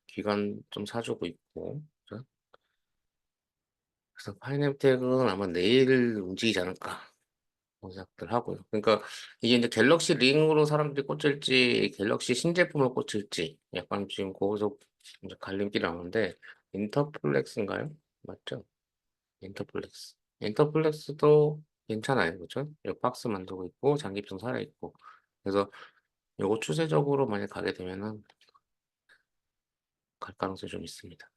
S1: 기간 좀 사주고 있고. 그죠? 그래서 파이낸텍은 아마 내일 움직이지 않을까 그런 생각들 하고요. 그러니까 이게 이제 갤럭시 링으로 사람들이 꽂힐지 갤럭시 신제품을 꽂힐지 약간 지금 거기서 이제 갈림길이 나오는데, 인터플렉스인가요? 맞죠? 인터플렉스. 인터플렉스도 괜찮아요. 그죠? 여기 박스 만들고 있고 장기평 살아있고. 그래서 요거 추세적으로 만약 가게 되면은 갈 가능성이 좀 있습니다.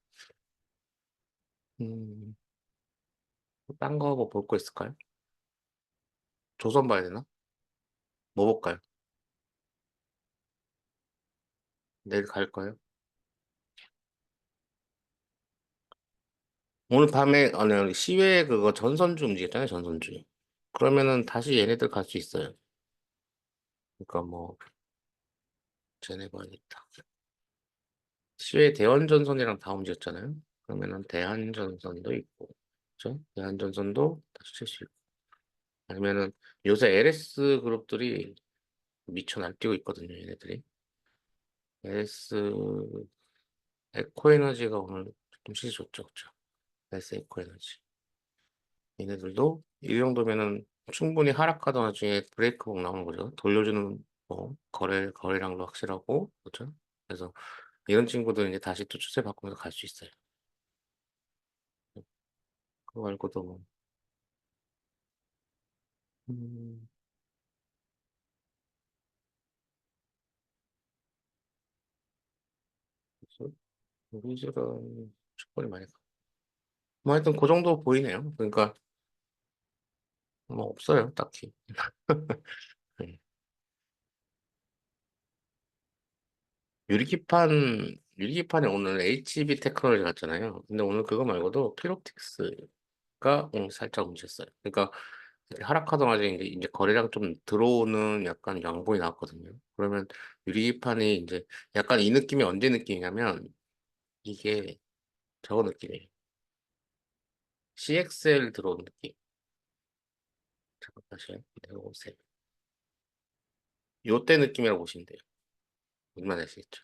S1: 음, 딴 거 뭐 볼 거 있을까요? 조선 봐야 되나? 뭐 볼까요? 내일 갈까요? 오늘 밤에 아니 시외 그거 전선주 움직였잖아요, 전선주. 그러면은 다시 얘네들 갈 수 있어요. 그러니까 뭐 쟤네 봐야겠다. 시외 대원전선이랑 다 움직였잖아요. 그러면은 대한전선도 있고, 그죠? 대한전선도 다시 칠 수 있고. 아니면은 요새 LS 그룹들이 미쳐 날뛰고 있거든요, 얘네들이. LS 에코에너지가 오늘 좀 시세 좋죠, 그죠? LS 에코에너지. 얘네들도 이 정도면은 충분히 하락하던 나중에 브레이크복 나오는 거죠. 돌려주는 뭐 거래량도 확실하고, 그렇죠? 그래서 이런 친구들은 이제 다시 또 추세 바꾸면서 갈 수 있어요. 그거 말고도 뭐 음, 우리들은 충분히 많이 가. 뭐 하여튼 그 정도 보이네요. 그러니까 뭐 없어요, 딱히. 네. 유리기판이 오늘 HB 테크놀로지 같잖아요. 근데 오늘 그거 말고도 피롭틱스가 오늘 살짝 움직였어요. 그러니까 하락하자마자 이제 거래량 좀 들어오는 약간 양봉이 나왔거든요. 그러면 유리판이 이제 약간 이 느낌이 언제 느낌이냐면, 이게 저거 느낌이에요. CXL 들어온 느낌. 잠깐 다시 내가 보세요. 요때 느낌이라고 보시면 돼요. 무슨 말인지 아시겠죠?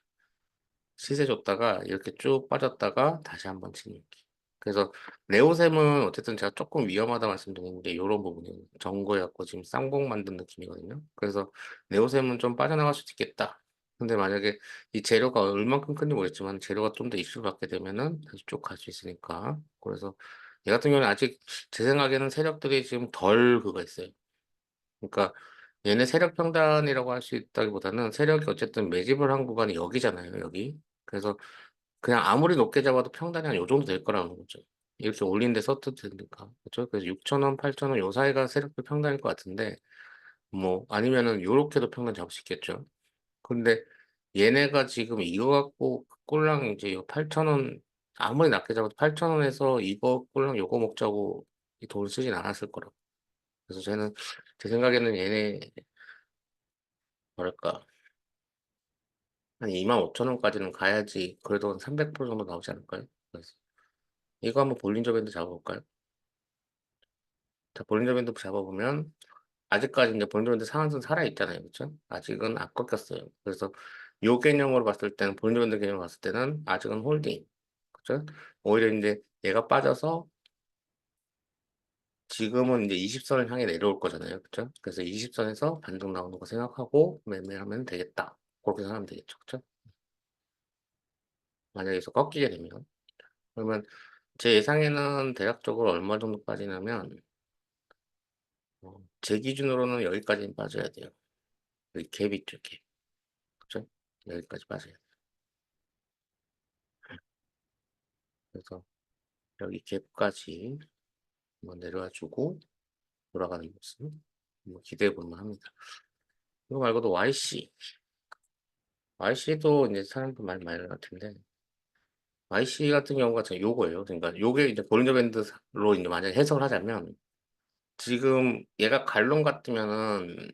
S1: 시세 줬다가 이렇게 쭉 빠졌다가 다시 한번 치는 느낌. 그래서 네오셈은 어쨌든 제가 조금 위험하다 말씀드리는 게 이런 부분이에요. 정거해갖고 지금 쌍봉 만든 느낌이거든요. 그래서 네오셈은 좀 빠져나갈 수도 있겠다. 근데 만약에 이 재료가 얼만큼 큰지 모르겠지만 재료가 좀 더 이슈를 받게 되면은 다시 쭉 갈 수 있으니까. 그래서 얘 같은 경우는 아직 제 생각에는 세력들이 지금 덜 그거 있어요. 그러니까 얘네 세력 평단이라고 할 수 있다기보다는 세력이 어쨌든 매집을 한 구간이 여기잖아요, 여기. 그래서 그냥 아무리 높게 잡아도 평단이 한 요 정도 될 거라는 거죠. 이렇게 올린데 서투 되니까. 그렇죠? 그래서 6,000원, 8,000원 요 사이가 세력도 평단일 것 같은데, 뭐 아니면은 요렇게도 평단 잡을 수 있겠죠. 근데 얘네가 지금 이거 갖고 꼴랑 이제 요 8,000원, 아무리 낮게 잡아도 8,000원에서 이거 꼴랑 요거 먹자고 이 돈을 쓰진 않았을 거라고. 그래서 저는 제 생각에는 얘네 뭐랄까 한 25,000원까지는 가야지 그래도 한 300% 정도 나오지 않을까요? 그래서 이거 한번 볼린저 밴드 잡아볼까요? 자, 볼린저 밴드 잡아보면 아직까지 이제 볼린저 밴드 상한선 살아있잖아요. 그렇죠? 아직은 안 꺾였어요. 그래서 요 개념으로 봤을 때는 볼린저 밴드 개념으로 봤을 때는 아직은 홀딩. 그렇죠? 오히려 이제 얘가 빠져서 지금은 이제 20선을 향해 내려올 거잖아요. 그렇죠? 그래서 20선에서 반등 나오는 거 생각하고 매매하면 되겠다. 그렇게 생각하면 되겠죠. 그렇죠? 만약에 여기서 꺾이게 되면 그러면 제 예상에는 대략적으로 얼마 정도 빠지냐면 제 기준으로는 여기까지는 빠져야 돼요. 여기 갭 있죠, 갭. 그렇죠? 여기까지 빠져야 돼요. 그래서 여기 갭까지 한번 내려와주고 돌아가는 모습 한번 기대해 볼 만합니다. 이거 말고도 YC, YC도 이제 사람들 많이 할 텐데 YC 같은 경우가 지금 요거예요. 그러니까 요게 이제 볼린저 밴드로 이제 만약에 해석을 하자면 지금 얘가 갈론 같으면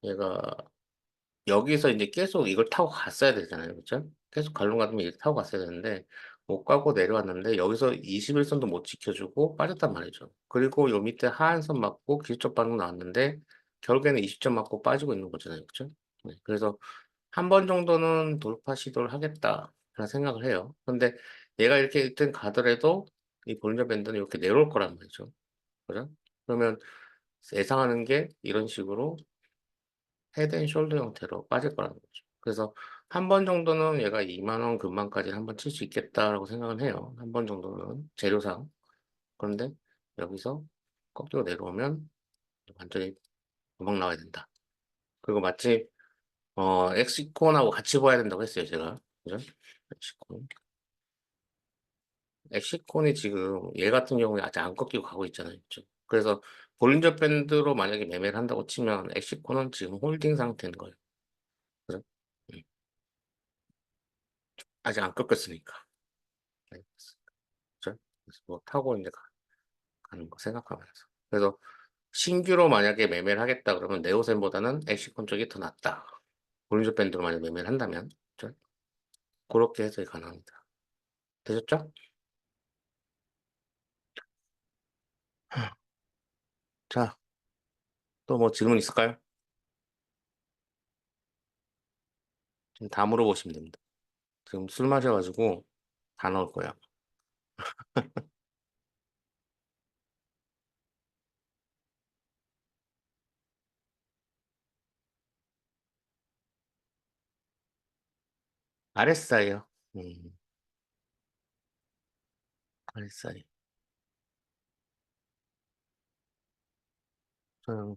S1: 얘가 여기서 이제 계속 이걸 타고 갔어야 되잖아요. 그렇죠? 계속 갈론 같으면 이렇게 타고 갔어야 되는데 못 가고 내려왔는데 여기서 21선도 못 지켜주고 빠졌단 말이죠. 그리고 요 밑에 하한선 맞고 기술적 반응 나왔는데 결국에는 20점 맞고 빠지고 있는 거잖아요. 그렇죠? 네, 그래서 한 번 정도는 돌파 시도를 하겠다 그런 생각을 해요. 근데 얘가 이렇게 일단 가더라도 이 볼린저 밴드는 이렇게 내려올 거란 말이죠. 그죠? 그러면 예상하는 게 이런 식으로 헤드앤숄더 형태로 빠질 거라는 거죠. 그래서 한 번 정도는 얘가 2만 원 근방까지 한 번 칠 수 있겠다라고 생각을 해요. 한 번 정도는 재료상. 그런데 여기서 꺾이고 내려오면 완전히 도망 나와야 된다. 그리고 마치 엑시콘하고 같이 봐야 된다고 했어요, 제가. 그죠? 엑시콘. 엑시콘이 지금 얘 같은 경우에 아직 안 꺾이고 가고 있잖아요. 그죠? 그래서 볼린저 밴드로 만약에 매매를 한다고 치면 엑시콘은 지금 홀딩 상태인 거예요. 그죠? 음, 아직 안 꺾였으니까. 네. 그죠? 그래서 뭐 타고 이제 가는 거 생각하면서. 그래서 신규로 만약에 매매를 하겠다 그러면 네오센보다는 엑시콘 쪽이 더 낫다. 볼린저 밴드로 만약 매매를 한다면. 그죠? 그렇게 해석이 가능합니다. 되셨죠? 자, 또 뭐 질문 있을까요? 지금 다 물어보시면 됩니다. 지금 술 마셔가지고 다 나올 거예요. RSI요. RSI.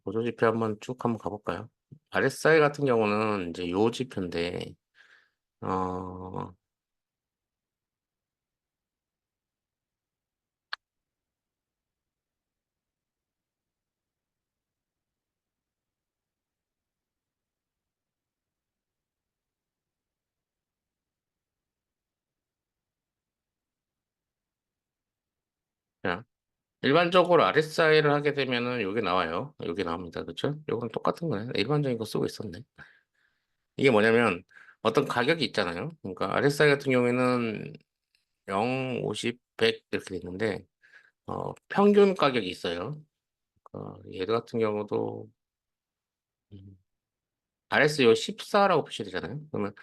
S1: 보조지표 한번 쭉 한번 가볼까요? RSI 같은 경우는 이제 요 지표인데, 어, 그냥 일반적으로 RSI를 하게 되면은 여기 나와요. 여기 나옵니다. 그렇죠? 요건 똑같은 거예요. 일반적인 거 쓰고 있었네. 이게 뭐냐면 어떤 가격이 있잖아요. 그러니까 RSI 같은 경우에는 0, 50, 100 이렇게 돼 있는데 평균 가격이 있어요. 얘들 같은 경우도 RSI 14라고 표시되잖아요. 그러면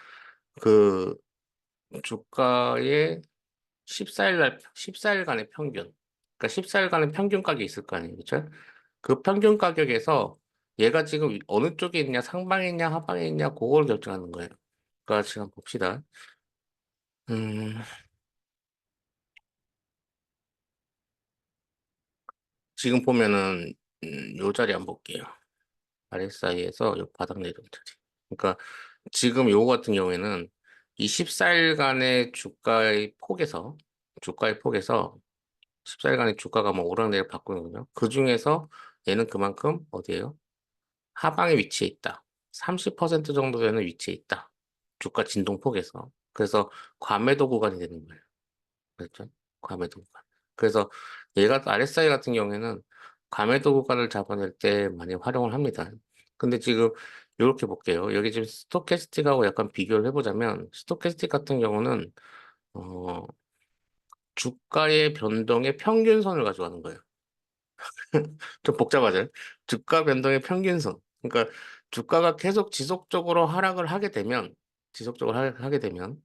S1: 그 주가의 14일간의 평균. 그러니까 14일간의 평균 가격이 있을 거 아니에요. 그렇죠? 그 평균 가격에서 얘가 지금 어느 쪽에 있냐, 상방에 있냐, 하방에 있냐, 그걸 결정하는 거예요. 그러니까 지금 봅시다. 음, 지금 보면은 요 자리 한번 볼게요. RSI에서 요 바닥 내려온 자리. 그러니까 지금 요거 같은 경우에는 이 14일간의 주가의 폭에서 14일간의 주가가 뭐 오르락내리락 바꾸는군요. 그 중에서 얘는 그만큼 어디에요? 하방에 위치해 있다. 30% 정도 되는 위치에 있다. 주가 진동폭에서. 그래서 과매도 구간이 되는 거예요. 그렇죠? 과매도 구간. 그래서 얘가 RSI 같은 경우에는 과매도 구간을 잡아낼 때 많이 활용을 합니다. 근데 지금 이렇게 볼게요. 여기 지금 스토캐스틱하고 약간 비교를 해보자면 스토캐스틱 같은 경우는 어, 주가의 변동의 평균선을 가져가는 거예요. 좀 복잡하죠? 주가 변동의 평균선. 그러니까 주가가 계속 지속적으로 하락을 하게 되면, 지속적으로 하게 되면,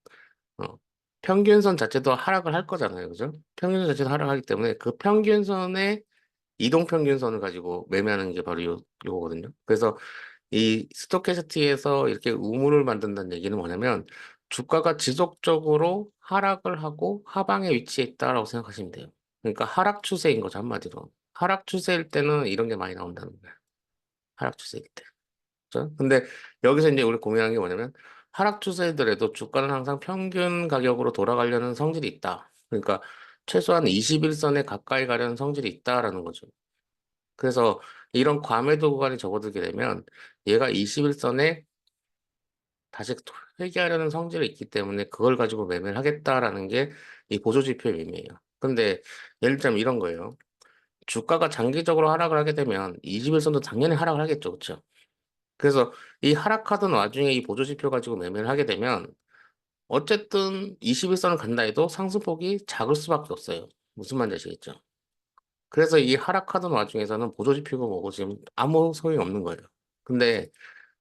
S1: 어, 평균선 자체도 하락을 할 거잖아요. 그죠? 평균선 자체도 하락하기 때문에 그 평균선의 이동평균선을 가지고 매매하는 게 바로 요거거든요. 그래서 이 스토캐스틱에서 이렇게 우물을 만든다는 얘기는 뭐냐면 주가가 지속적으로 하락을 하고 하방에 위치해 있다라고 생각하시면 돼요. 그러니까 하락 추세인 거죠, 한마디로. 하락 추세일 때는 이런 게 많이 나온다는 거예요. 하락 추세일 때. 그죠? 근데 여기서 이제 우리 고민하는 게 뭐냐면 하락 추세더라도 주가는 항상 평균 가격으로 돌아가려는 성질이 있다. 그러니까 최소한 21선에 가까이 가려는 성질이 있다라는 거죠. 그래서 이런 과매도 구간이 접어들게 되면 얘가 21선에 다시 회귀하려는 성질이 있기 때문에 그걸 가지고 매매를 하겠다라는 게 이 보조지표의 의미예요. 근데 예를 들자면 이런 거예요. 주가가 장기적으로 하락을 하게 되면 21선도 당연히 하락을 하겠죠. 그렇죠? 그래서 이 하락하던 와중에 이 보조지표 가지고 매매를 하게 되면 어쨌든 21선을 간다 해도 상승폭이 작을 수밖에 없어요. 무슨 말인지 아시겠죠? 그래서 이 하락하던 와중에서는 보조지표가 뭐고 지금 아무 소용이 없는 거예요. 근데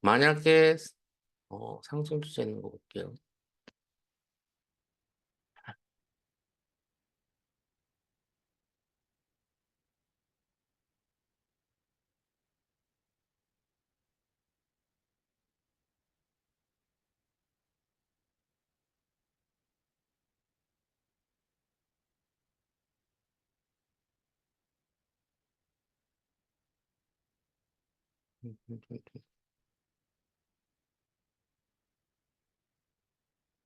S1: 만약에 상승 추세 있는 거 볼게요.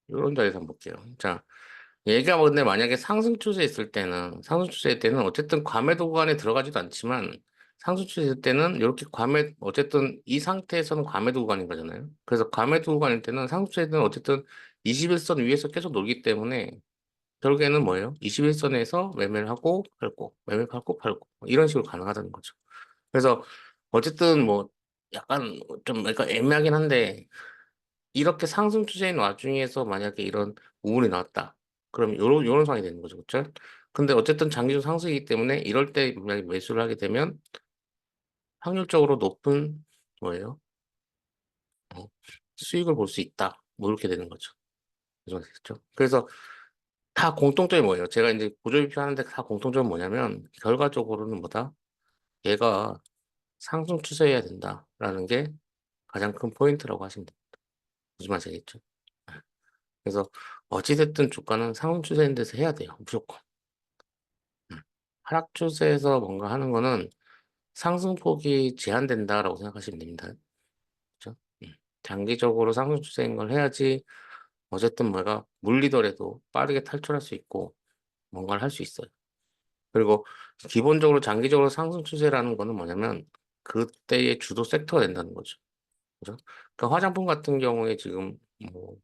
S1: 이런 자리에서 한번 볼게요. 자, 얘가 뭐 근데 만약에 상승 추세 있을 때는 상승 추세 때는 어쨌든 과매도 구간에 들어가지도 않지만 상승 추세 있을 때는 이렇게 과매 어쨌든 이 상태에서는 과매도 구간인 거잖아요. 그래서 과매도 구간일 때는 상승 추세는 어쨌든 21선 위에서 계속 놀기 때문에 결국에는 뭐예요? 21선에서 매매를 하고 팔고 매매 팔고 팔고 뭐 이런 식으로 가능하다는 거죠. 그래서 어쨌든 뭐 약간 좀 약간 애매하긴 한데 이렇게 상승 추세인 와중에서 만약에 이런 우물이 나왔다. 그럼 요런 상황이 되는 거죠. 그렇죠? 근데 어쨌든 장기적 상승이기 때문에 이럴 때 만약에 매수를 하게 되면 확률적으로 높은 뭐예요? 어, 수익을 볼 수 있다. 뭐 이렇게 되는 거죠. 그죠? 그래서 다 공통점이 뭐예요? 제가 이제 보조비표 하는데 다 공통점은 뭐냐면 결과적으로는 뭐다? 얘가 상승 추세해야 된다라는 게 가장 큰 포인트라고 하시면 됩니다. 무슨 말인지 알겠죠? 네. 그래서 어찌됐든 주가는 상승 추세인 데서 해야 돼요. 무조건. 음. 하락 추세에서 뭔가 하는 거는 상승폭이 제한된다라고 생각하시면 됩니다. 그렇죠? 장기적으로 상승 추세인 걸 해야지 어쨌든 뭐가 물리더라도 빠르게 탈출할 수 있고 뭔가를 할 수 있어요. 그리고 기본적으로 장기적으로 상승 추세라는 거는 뭐냐면 그때의 주도 섹터가 된다는 거죠. 그죠? 그러니까 화장품 같은 경우에 지금 뭐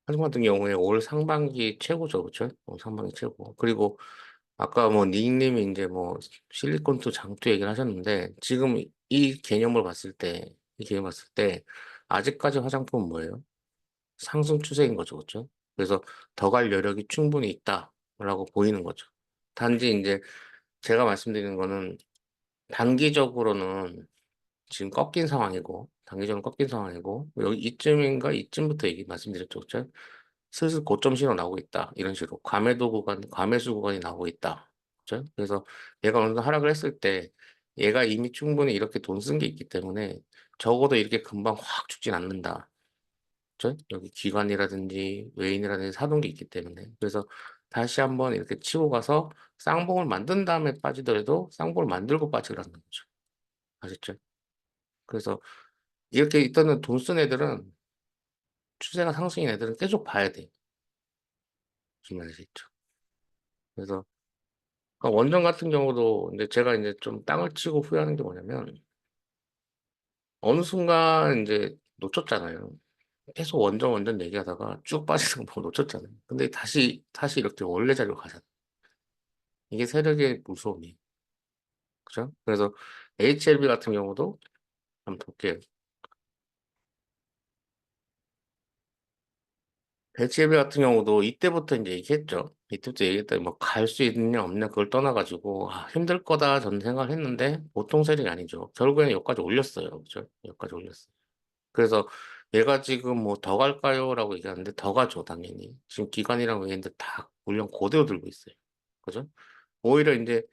S1: 화장품 같은 경우에 올 상반기 최고죠, 그렇죠? 올 상반기 최고. 그리고 아까 뭐 닉님이 이제 뭐 실리콘투 장투 얘기를 하셨는데 지금 이 개념을 봤을 때, 이 개념 봤을 때 아직까지 화장품은 뭐예요? 상승 추세인 거죠, 그렇죠? 그래서 더 갈 여력이 충분히 있다라고 보이는 거죠. 단지 이제 제가 말씀드리는 거는 단기적으로는 지금 꺾인 상황이고, 단기적으로 꺾인 상황이고, 여기 이쯤인가 이쯤부터 얘기 말씀드렸죠, 그죠? 슬슬 고점 신호 나오고 있다. 이런 식으로. 과매도 구간, 과매수 구간이 나오고 있다. 그죠? 그래서 얘가 어느 정도 하락을 했을 때, 얘가 이미 충분히 이렇게 돈 쓴 게 있기 때문에, 적어도 이렇게 금방 확 죽진 않는다. 그죠? 여기 기관이라든지 외인이라든지 사둔 게 있기 때문에. 그래서 다시 한번 이렇게 치고 가서 쌍봉을 만든 다음에 빠지더라도 쌍봉을 만들고 빠지라는 거죠. 아셨죠? 그래서 이렇게 일단은 돈 쓴 애들은 추세가 상승인 애들은 계속 봐야 돼. 무슨 말인지 있죠. 그래서 그러니까 원전 같은 경우도 근데 제가 이제 좀 땅을 치고 후회하는 게 뭐냐면 어느 순간 이제 놓쳤잖아요. 계속 원전 얘기하다가 쭉 빠지는 거 놓쳤잖아요. 근데 다시 이렇게 원래 자리로 가잖아요. 이게 세력의 무서움이. 그죠? 그래서 HLB 같은 경우도 한번 볼게요. HLB 같은 경우도 이때부터 이제 얘기했죠. 이때부터 얘기했더니 뭐 갈 수 있느냐 없느냐 그걸 떠나가지고 힘들 거다 저는 생각을 했는데 보통 세력이 아니죠. 결국에는 여기까지 올렸어요. 그죠? 여기까지 올렸어요. 그래서 얘가 지금 뭐 더 갈까요? 라고 얘기하는데 더 가죠, 당연히. 지금 기관이랑 외인데 다 물량 그대로 들고 있어요. 그죠? 오히려 이제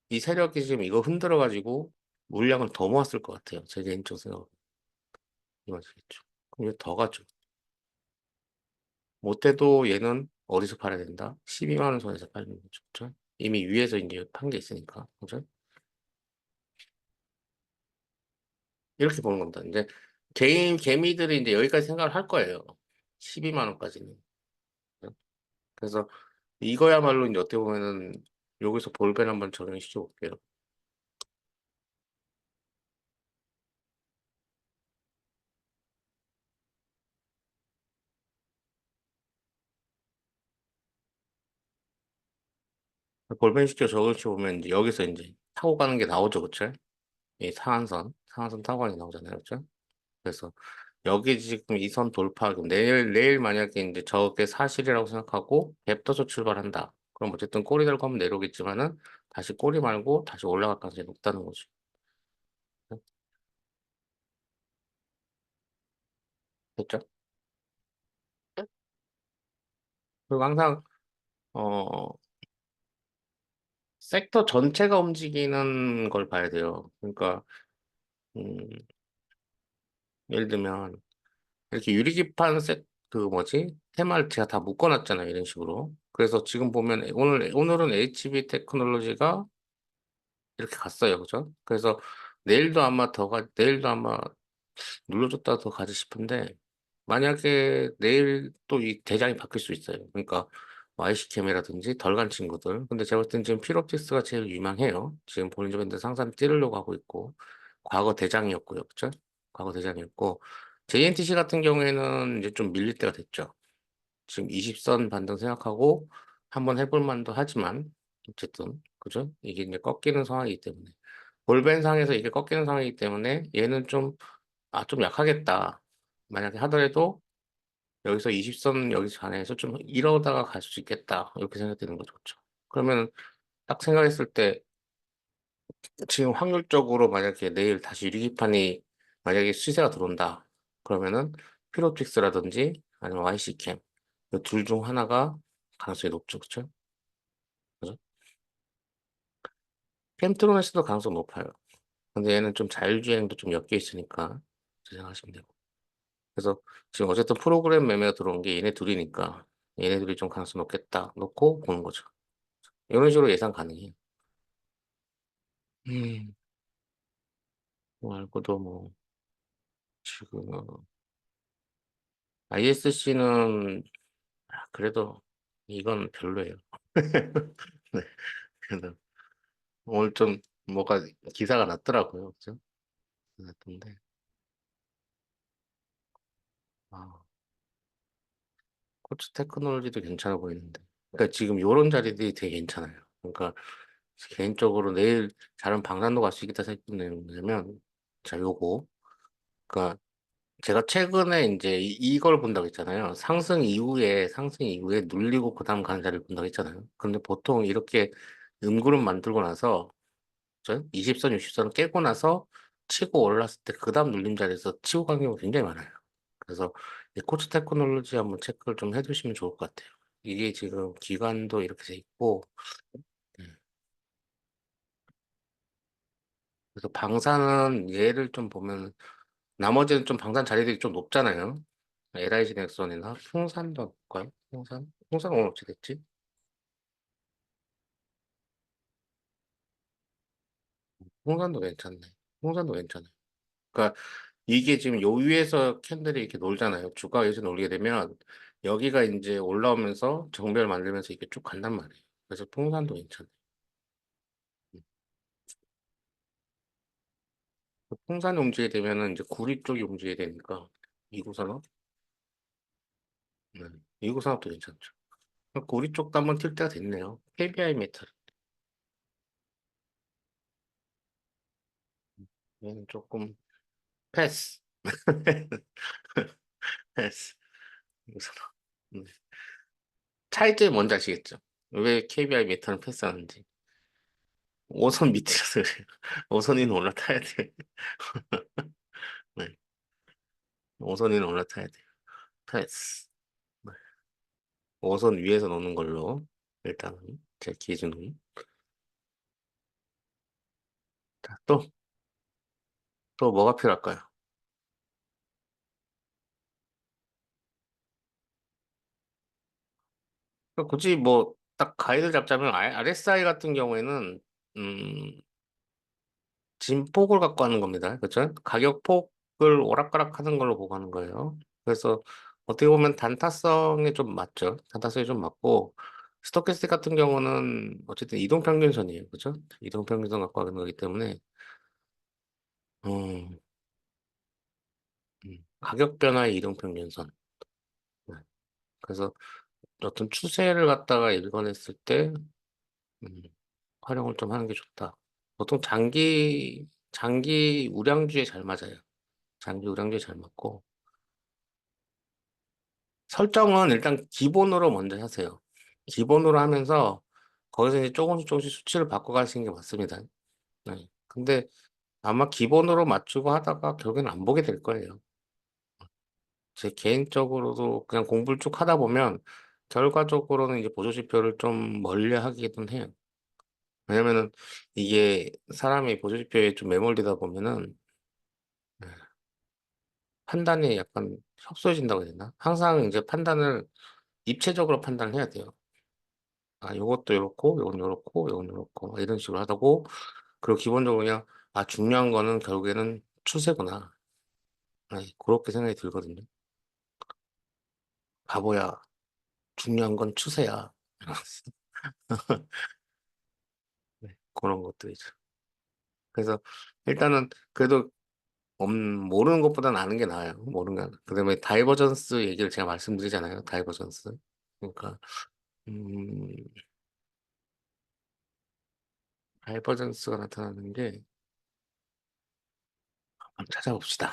S1: 이 세력이 지금 이거 흔들어가지고 물량을 더 모았을 것 같아요. 제 개인적 생각은. 이거겠죠. 그럼 이제 더 가죠. 못해도 얘는 어디서 팔아야 된다? 12만 원 선에서 팔면 되죠. 그죠? 이미 위에서 이제 판 게 있으니까. 그죠? 이렇게 보는 겁니다. 이제 개미들이 이제 여기까지 생각을 할 거예요. 12만 원까지는. 그래서 이거야말로 이제 어떻게 보면은 여기서 볼펜 한번 적용시켜 볼게요. 볼펜 시켜 적용시켜 보면 이제 여기서 이제 타고 가는 게 나오죠. 그쵸? 이 상한선 타고 가는 게 나오잖아요. 그쵸? 그래서 여기 지금 이 선 돌파, 그럼 내일 만약에 이제 저게 사실이라고 생각하고 갭 떠서 출발한다. 그럼 어쨌든 꼬리 달고 하면 내려오겠지만은 다시 꼬리 말고 다시 올라갈 가능성이 높다는 거죠. 됐죠? 그리고 항상, 어, 섹터 전체가 움직이는 걸 봐야 돼요. 그러니까, 음, 예를 들면, 이렇게 유리기판 그 뭐지? 테마를 다 묶어놨잖아요. 이런 식으로. 그래서 지금 보면 오늘은 HB 테크놀로지가 이렇게 갔어요. 그죠? 그래서 내일도 아마 눌러줬다 더 가지 싶은데, 만약에 내일 또 이 대장이 바뀔 수 있어요. 그러니까 YC캠이라든지 덜 간 친구들. 근데 제가 볼 땐 지금 필옵틱스가 제일 유망해요. 지금 볼린저 밴드 상단 찌르려고 하고 있고, 과거 대장이었고요. 그죠? 과거 대장이었고, JNTC 같은 경우에는 이제 좀 밀릴 때가 됐죠. 지금 20선 반등 생각하고 한번 해볼 만도 하지만, 어쨌든, 그죠? 이게 이제 꺾이는 상황이기 때문에. 볼벤상에서 이게 꺾이는 상황이기 때문에 얘는 좀, 좀 약하겠다. 만약에 하더라도 여기서 20선 여기서 반해서 좀 이러다가 갈 수 있겠다. 이렇게 생각되는 거죠. 그렇죠? 그러면 딱 생각했을 때 지금 확률적으로 만약에 내일 다시 유리기판이 만약에 시세가 들어온다. 그러면은 피로틱스라든지 아니면 YC캠 둘 중 하나가 가능성이 높죠. 그렇죠? 그죠? 캠트로네스도 가능성 높아요. 근데 얘는 좀 자율주행도 좀 엮여 있으니까 그렇게 생각하시면 되고. 그래서 지금 어쨌든 프로그램 매매가 들어온 게 얘네 둘이니까 얘네들이 좀 가능성 높겠다 놓고 보는 거죠. 이런 식으로 예상 가능해요. 음, 말고도 뭐 지금 ISC는 그래도 이건 별로예요. 네, 그래도 오늘 좀 뭐가 기사가 났더라고요. 그죠? 났던데 아, 코치 테크놀로지도 괜찮아 보이는데. 그러니까 지금 요런 자리들이 되게 괜찮아요. 그러니까 개인적으로 내일 잘은 방산도 갈 수 있겠다 생각되는 뭐냐면 자 요거 그러니까 제가 최근에 이제 이걸 본다고 했잖아요. 상승 이후에 눌리고 그다음 가는 자리를 본다고 했잖아요. 근데 보통 이렇게 음그룹 만들고 나서 20선, 60선을 깨고 나서 치고 올랐을 때 그다음 눌림 자리에서 치고 가는 경우가 굉장히 많아요. 그래서 이 코치 테크놀로지 한번 체크를 좀 해두시면 좋을 것 같아요. 이게 지금 기간도 이렇게 돼 있고, 그래서 방사는 얘를 좀 보면 나머지는 좀 방산 자리들이 좀 높잖아요. LIG 넥슨이나 풍산도 볼까요? 풍산? 풍산 오늘 어찌 됐지? 풍산도 괜찮네. 풍산도 괜찮아요. 그러니까 이게 지금 요 위에서 캔들이 이렇게 놀잖아요. 주가 위에서 놀게 되면 여기가 이제 올라오면서 정배를 만들면서 이렇게 쭉 간단 말이에요. 그래서 풍산도 괜찮아요. 음. 풍산이 움직이게 되면은 이제 구리 쪽이 움직이게 되니까 이구산업, 네. 이구산업도 괜찮죠. 구리 쪽도 한번 튈 때가 됐네요. KBI 메탈. 얘는 조금 패스. 패스. 이구산업. 차이점이 뭔지 아시겠죠? 왜 KBI 메타는 패스하는지. 5선 밑이라서 그래요. 5선 위는 올라타야 돼. 네. 5선 위는 올라타야 돼요. 패스. 네. 5선 위에서 노는 걸로 일단은 제 기준은. 자, 또 뭐가 필요할까요? 굳이 뭐 딱 가이드 잡자면 RSI 같은 경우에는 진폭을 갖고 하는 겁니다. 그렇죠? 가격 폭을 오락가락 하는 걸로 보고 하는 거예요. 그래서 어떻게 보면 단타성이 좀 맞죠. 단타성이 좀 맞고 스토캐스틱 같은 경우는 어쨌든 이동평균선이에요. 그렇죠? 이동평균선 갖고 하는 거기 때문에 음, 가격 변화의 이동평균선. 네. 그래서 어떤 추세를 갖다가 읽어냈을 때 음, 활용을 좀 하는 게 좋다. 보통 장기 우량주에 잘 맞아요. 장기 우량주에 잘 맞고 설정은 일단 기본으로 먼저 하세요. 기본으로 하면서 거기서 이제 조금씩 수치를 바꿔가시는 게 맞습니다. 네. 근데 아마 기본으로 맞추고 하다가 결국엔 안 보게 될 거예요. 제 개인적으로도 그냥 공부를 쭉 하다 보면 결과적으로는 이제 보조지표를 좀 멀리 하기는 해요. 왜냐면은 이게 사람이 보조지표에 좀 매몰되다 보면은 네, 판단이 약간 협소해진다고 해야 되나? 항상 이제 판단을 입체적으로 판단을 해야 돼요. 아, 요것도 요렇고, 요건 요렇고, 요건 요렇고, 막 이런 식으로 하다고, 그리고 기본적으로 그냥, 아, 중요한 거는 결국에는 추세구나. 네, 그렇게 생각이 들거든요. 바보야, 중요한 건 추세야. 네, 그런 것들이죠. 그래서 일단은 그래도 모르는 것보다는 아는 게 나아요. 모르는 게. 그다음에 다이버전스 얘기를 제가 말씀드리잖아요. 다이버전스. 그러니까 음, 다이버전스가 나타나는 게 한번 찾아봅시다.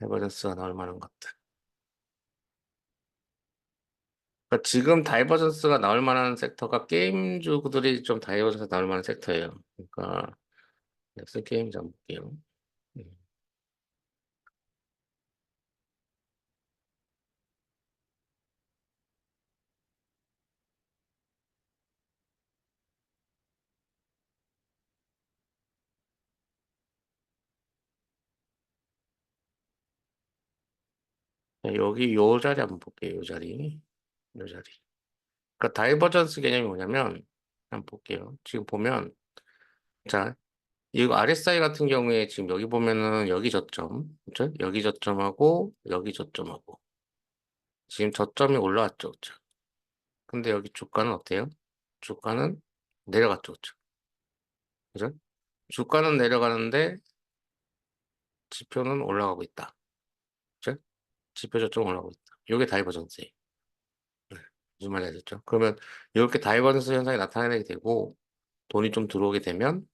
S1: 다이버전스가 나올 만한 것들. 그러니까 지금 다이버전스가 나올 만한 섹터가 게임주들이 좀 다이버전스 나올 만한 섹터예요. 그러니까 넥슨 게임즈 한번 볼게요. 음. 자, 여기 요 자리 한번 볼게요. 요 자리. 요 자리. 그러니까 다이버전스 개념이 뭐냐면 한번 볼게요. 지금 보면 자, 이거 RSI 같은 경우에 지금 여기 보면은 여기 저점, 그죠? 여기 저점하고 여기 저점하고 지금 저점이 올라왔죠, 그죠? 근데 여기 주가는 어때요? 주가는 내려갔죠, 그죠? 그죠? 주가는 내려가는데 지표는 올라가고 있다. 그죠? 지표 저점 올라가고 있다. 이게 다이버전스예요. 네. 무슨 말인지 알겠죠? 그러면 이렇게 다이버전스 현상이 나타나게 되고 돈이 좀 들어오게 되면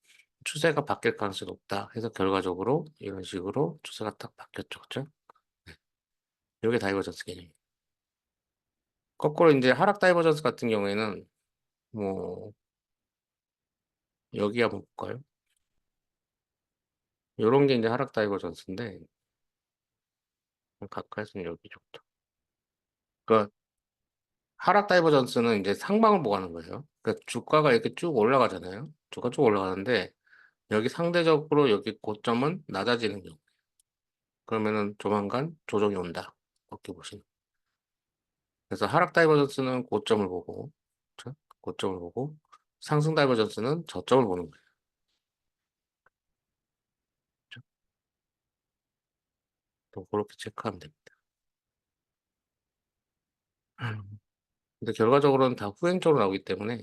S1: 추세가 바뀔 가능성이 높다. 해서 결과적으로 이런 식으로 추세가 딱 바뀌었죠, 그죠? 이게 다이버전스 개념이에요. 거꾸로 이제 하락 다이버전스 같은 경우에는 뭐 여기 한번 볼까요? 요런 게 이제 하락 다이버전스인데 가까이서는 여기 정도. 그러니까 하락 다이버전스는 이제 상방을 보고 하는 거예요. 그러니까 주가가 이렇게 쭉 올라가잖아요. 주가 쭉 올라가는데 여기 상대적으로 여기 고점은 낮아지는 경우. 그러면은 조만간 조정이 온다. 이렇게 보시는. 그래서 하락 다이버전스는 고점을 보고, 그렇죠? 고점을 보고 상승 다이버전스는 저점을 보는 거예요. 그렇죠? 또 그렇게 체크하면 됩니다. 근데 결과적으로는 다 후행적으로 나오기 때문에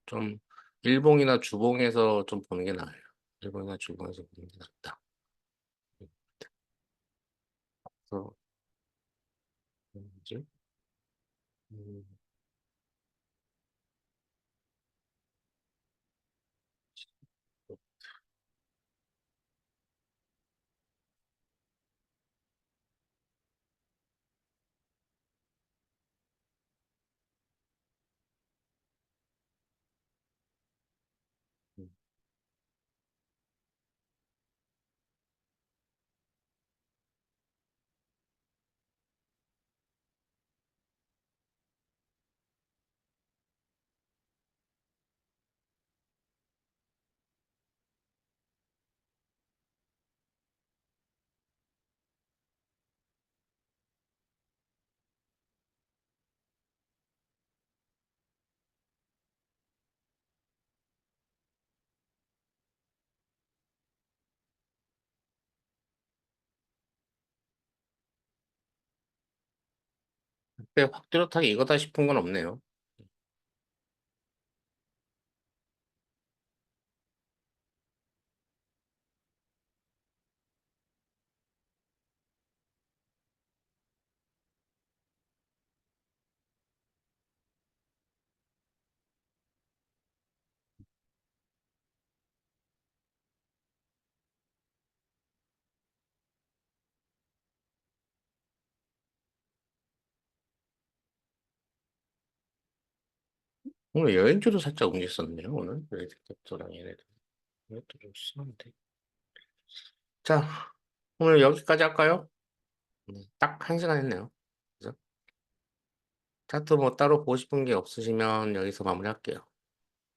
S1: 좀 일봉이나 주봉에서 좀 보는 게 나아요. 일봉이나 주봉에서 보는 게 낫다. 그래서 뭐지? 음, 근데 확 뚜렷하게 이거다 싶은 건 없네요. 오늘 여행주도 살짝 옮겼었네요. 오늘 레드캡터랑 얘네들. 이것도 좀 심한데. 자, 오늘 여기까지 할까요? 네, 딱 1시간 했네요. 그죠? 차트 뭐 따로 보고 싶은 게 없으시면 여기서 마무리할게요.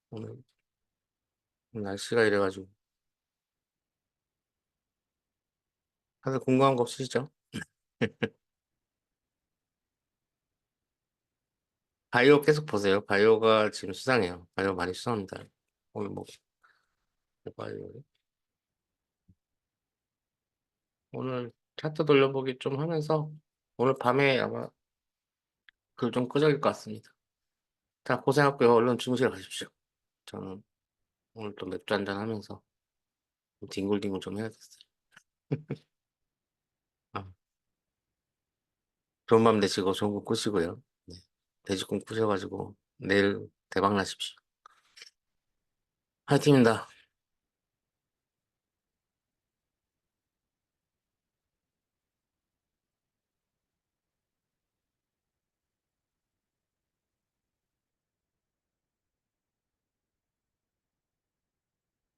S1: 오늘 날씨가 이래가지고 다들 궁금한 거 없으시죠? 바이오 계속 보세요. 바이오가 지금 수상해요. 바이오 많이 수상합니다. 오늘 뭐 바이오 오늘 차트 돌려보기 좀 하면서 오늘 밤에 아마 글 좀 끄적일 것 같습니다. 자, 고생했고요. 얼른 주무시러 가십시오. 저는 오늘 또 맥주 한잔 하면서 뒹굴뒹굴 좀 해야겠어요. 아, 좋은 밤 되시고 좋은 꿈 꾸시고요. 네. 돼지 꿈 꾸셔가지고 내일 대박 나십시오. 화이팅입니다.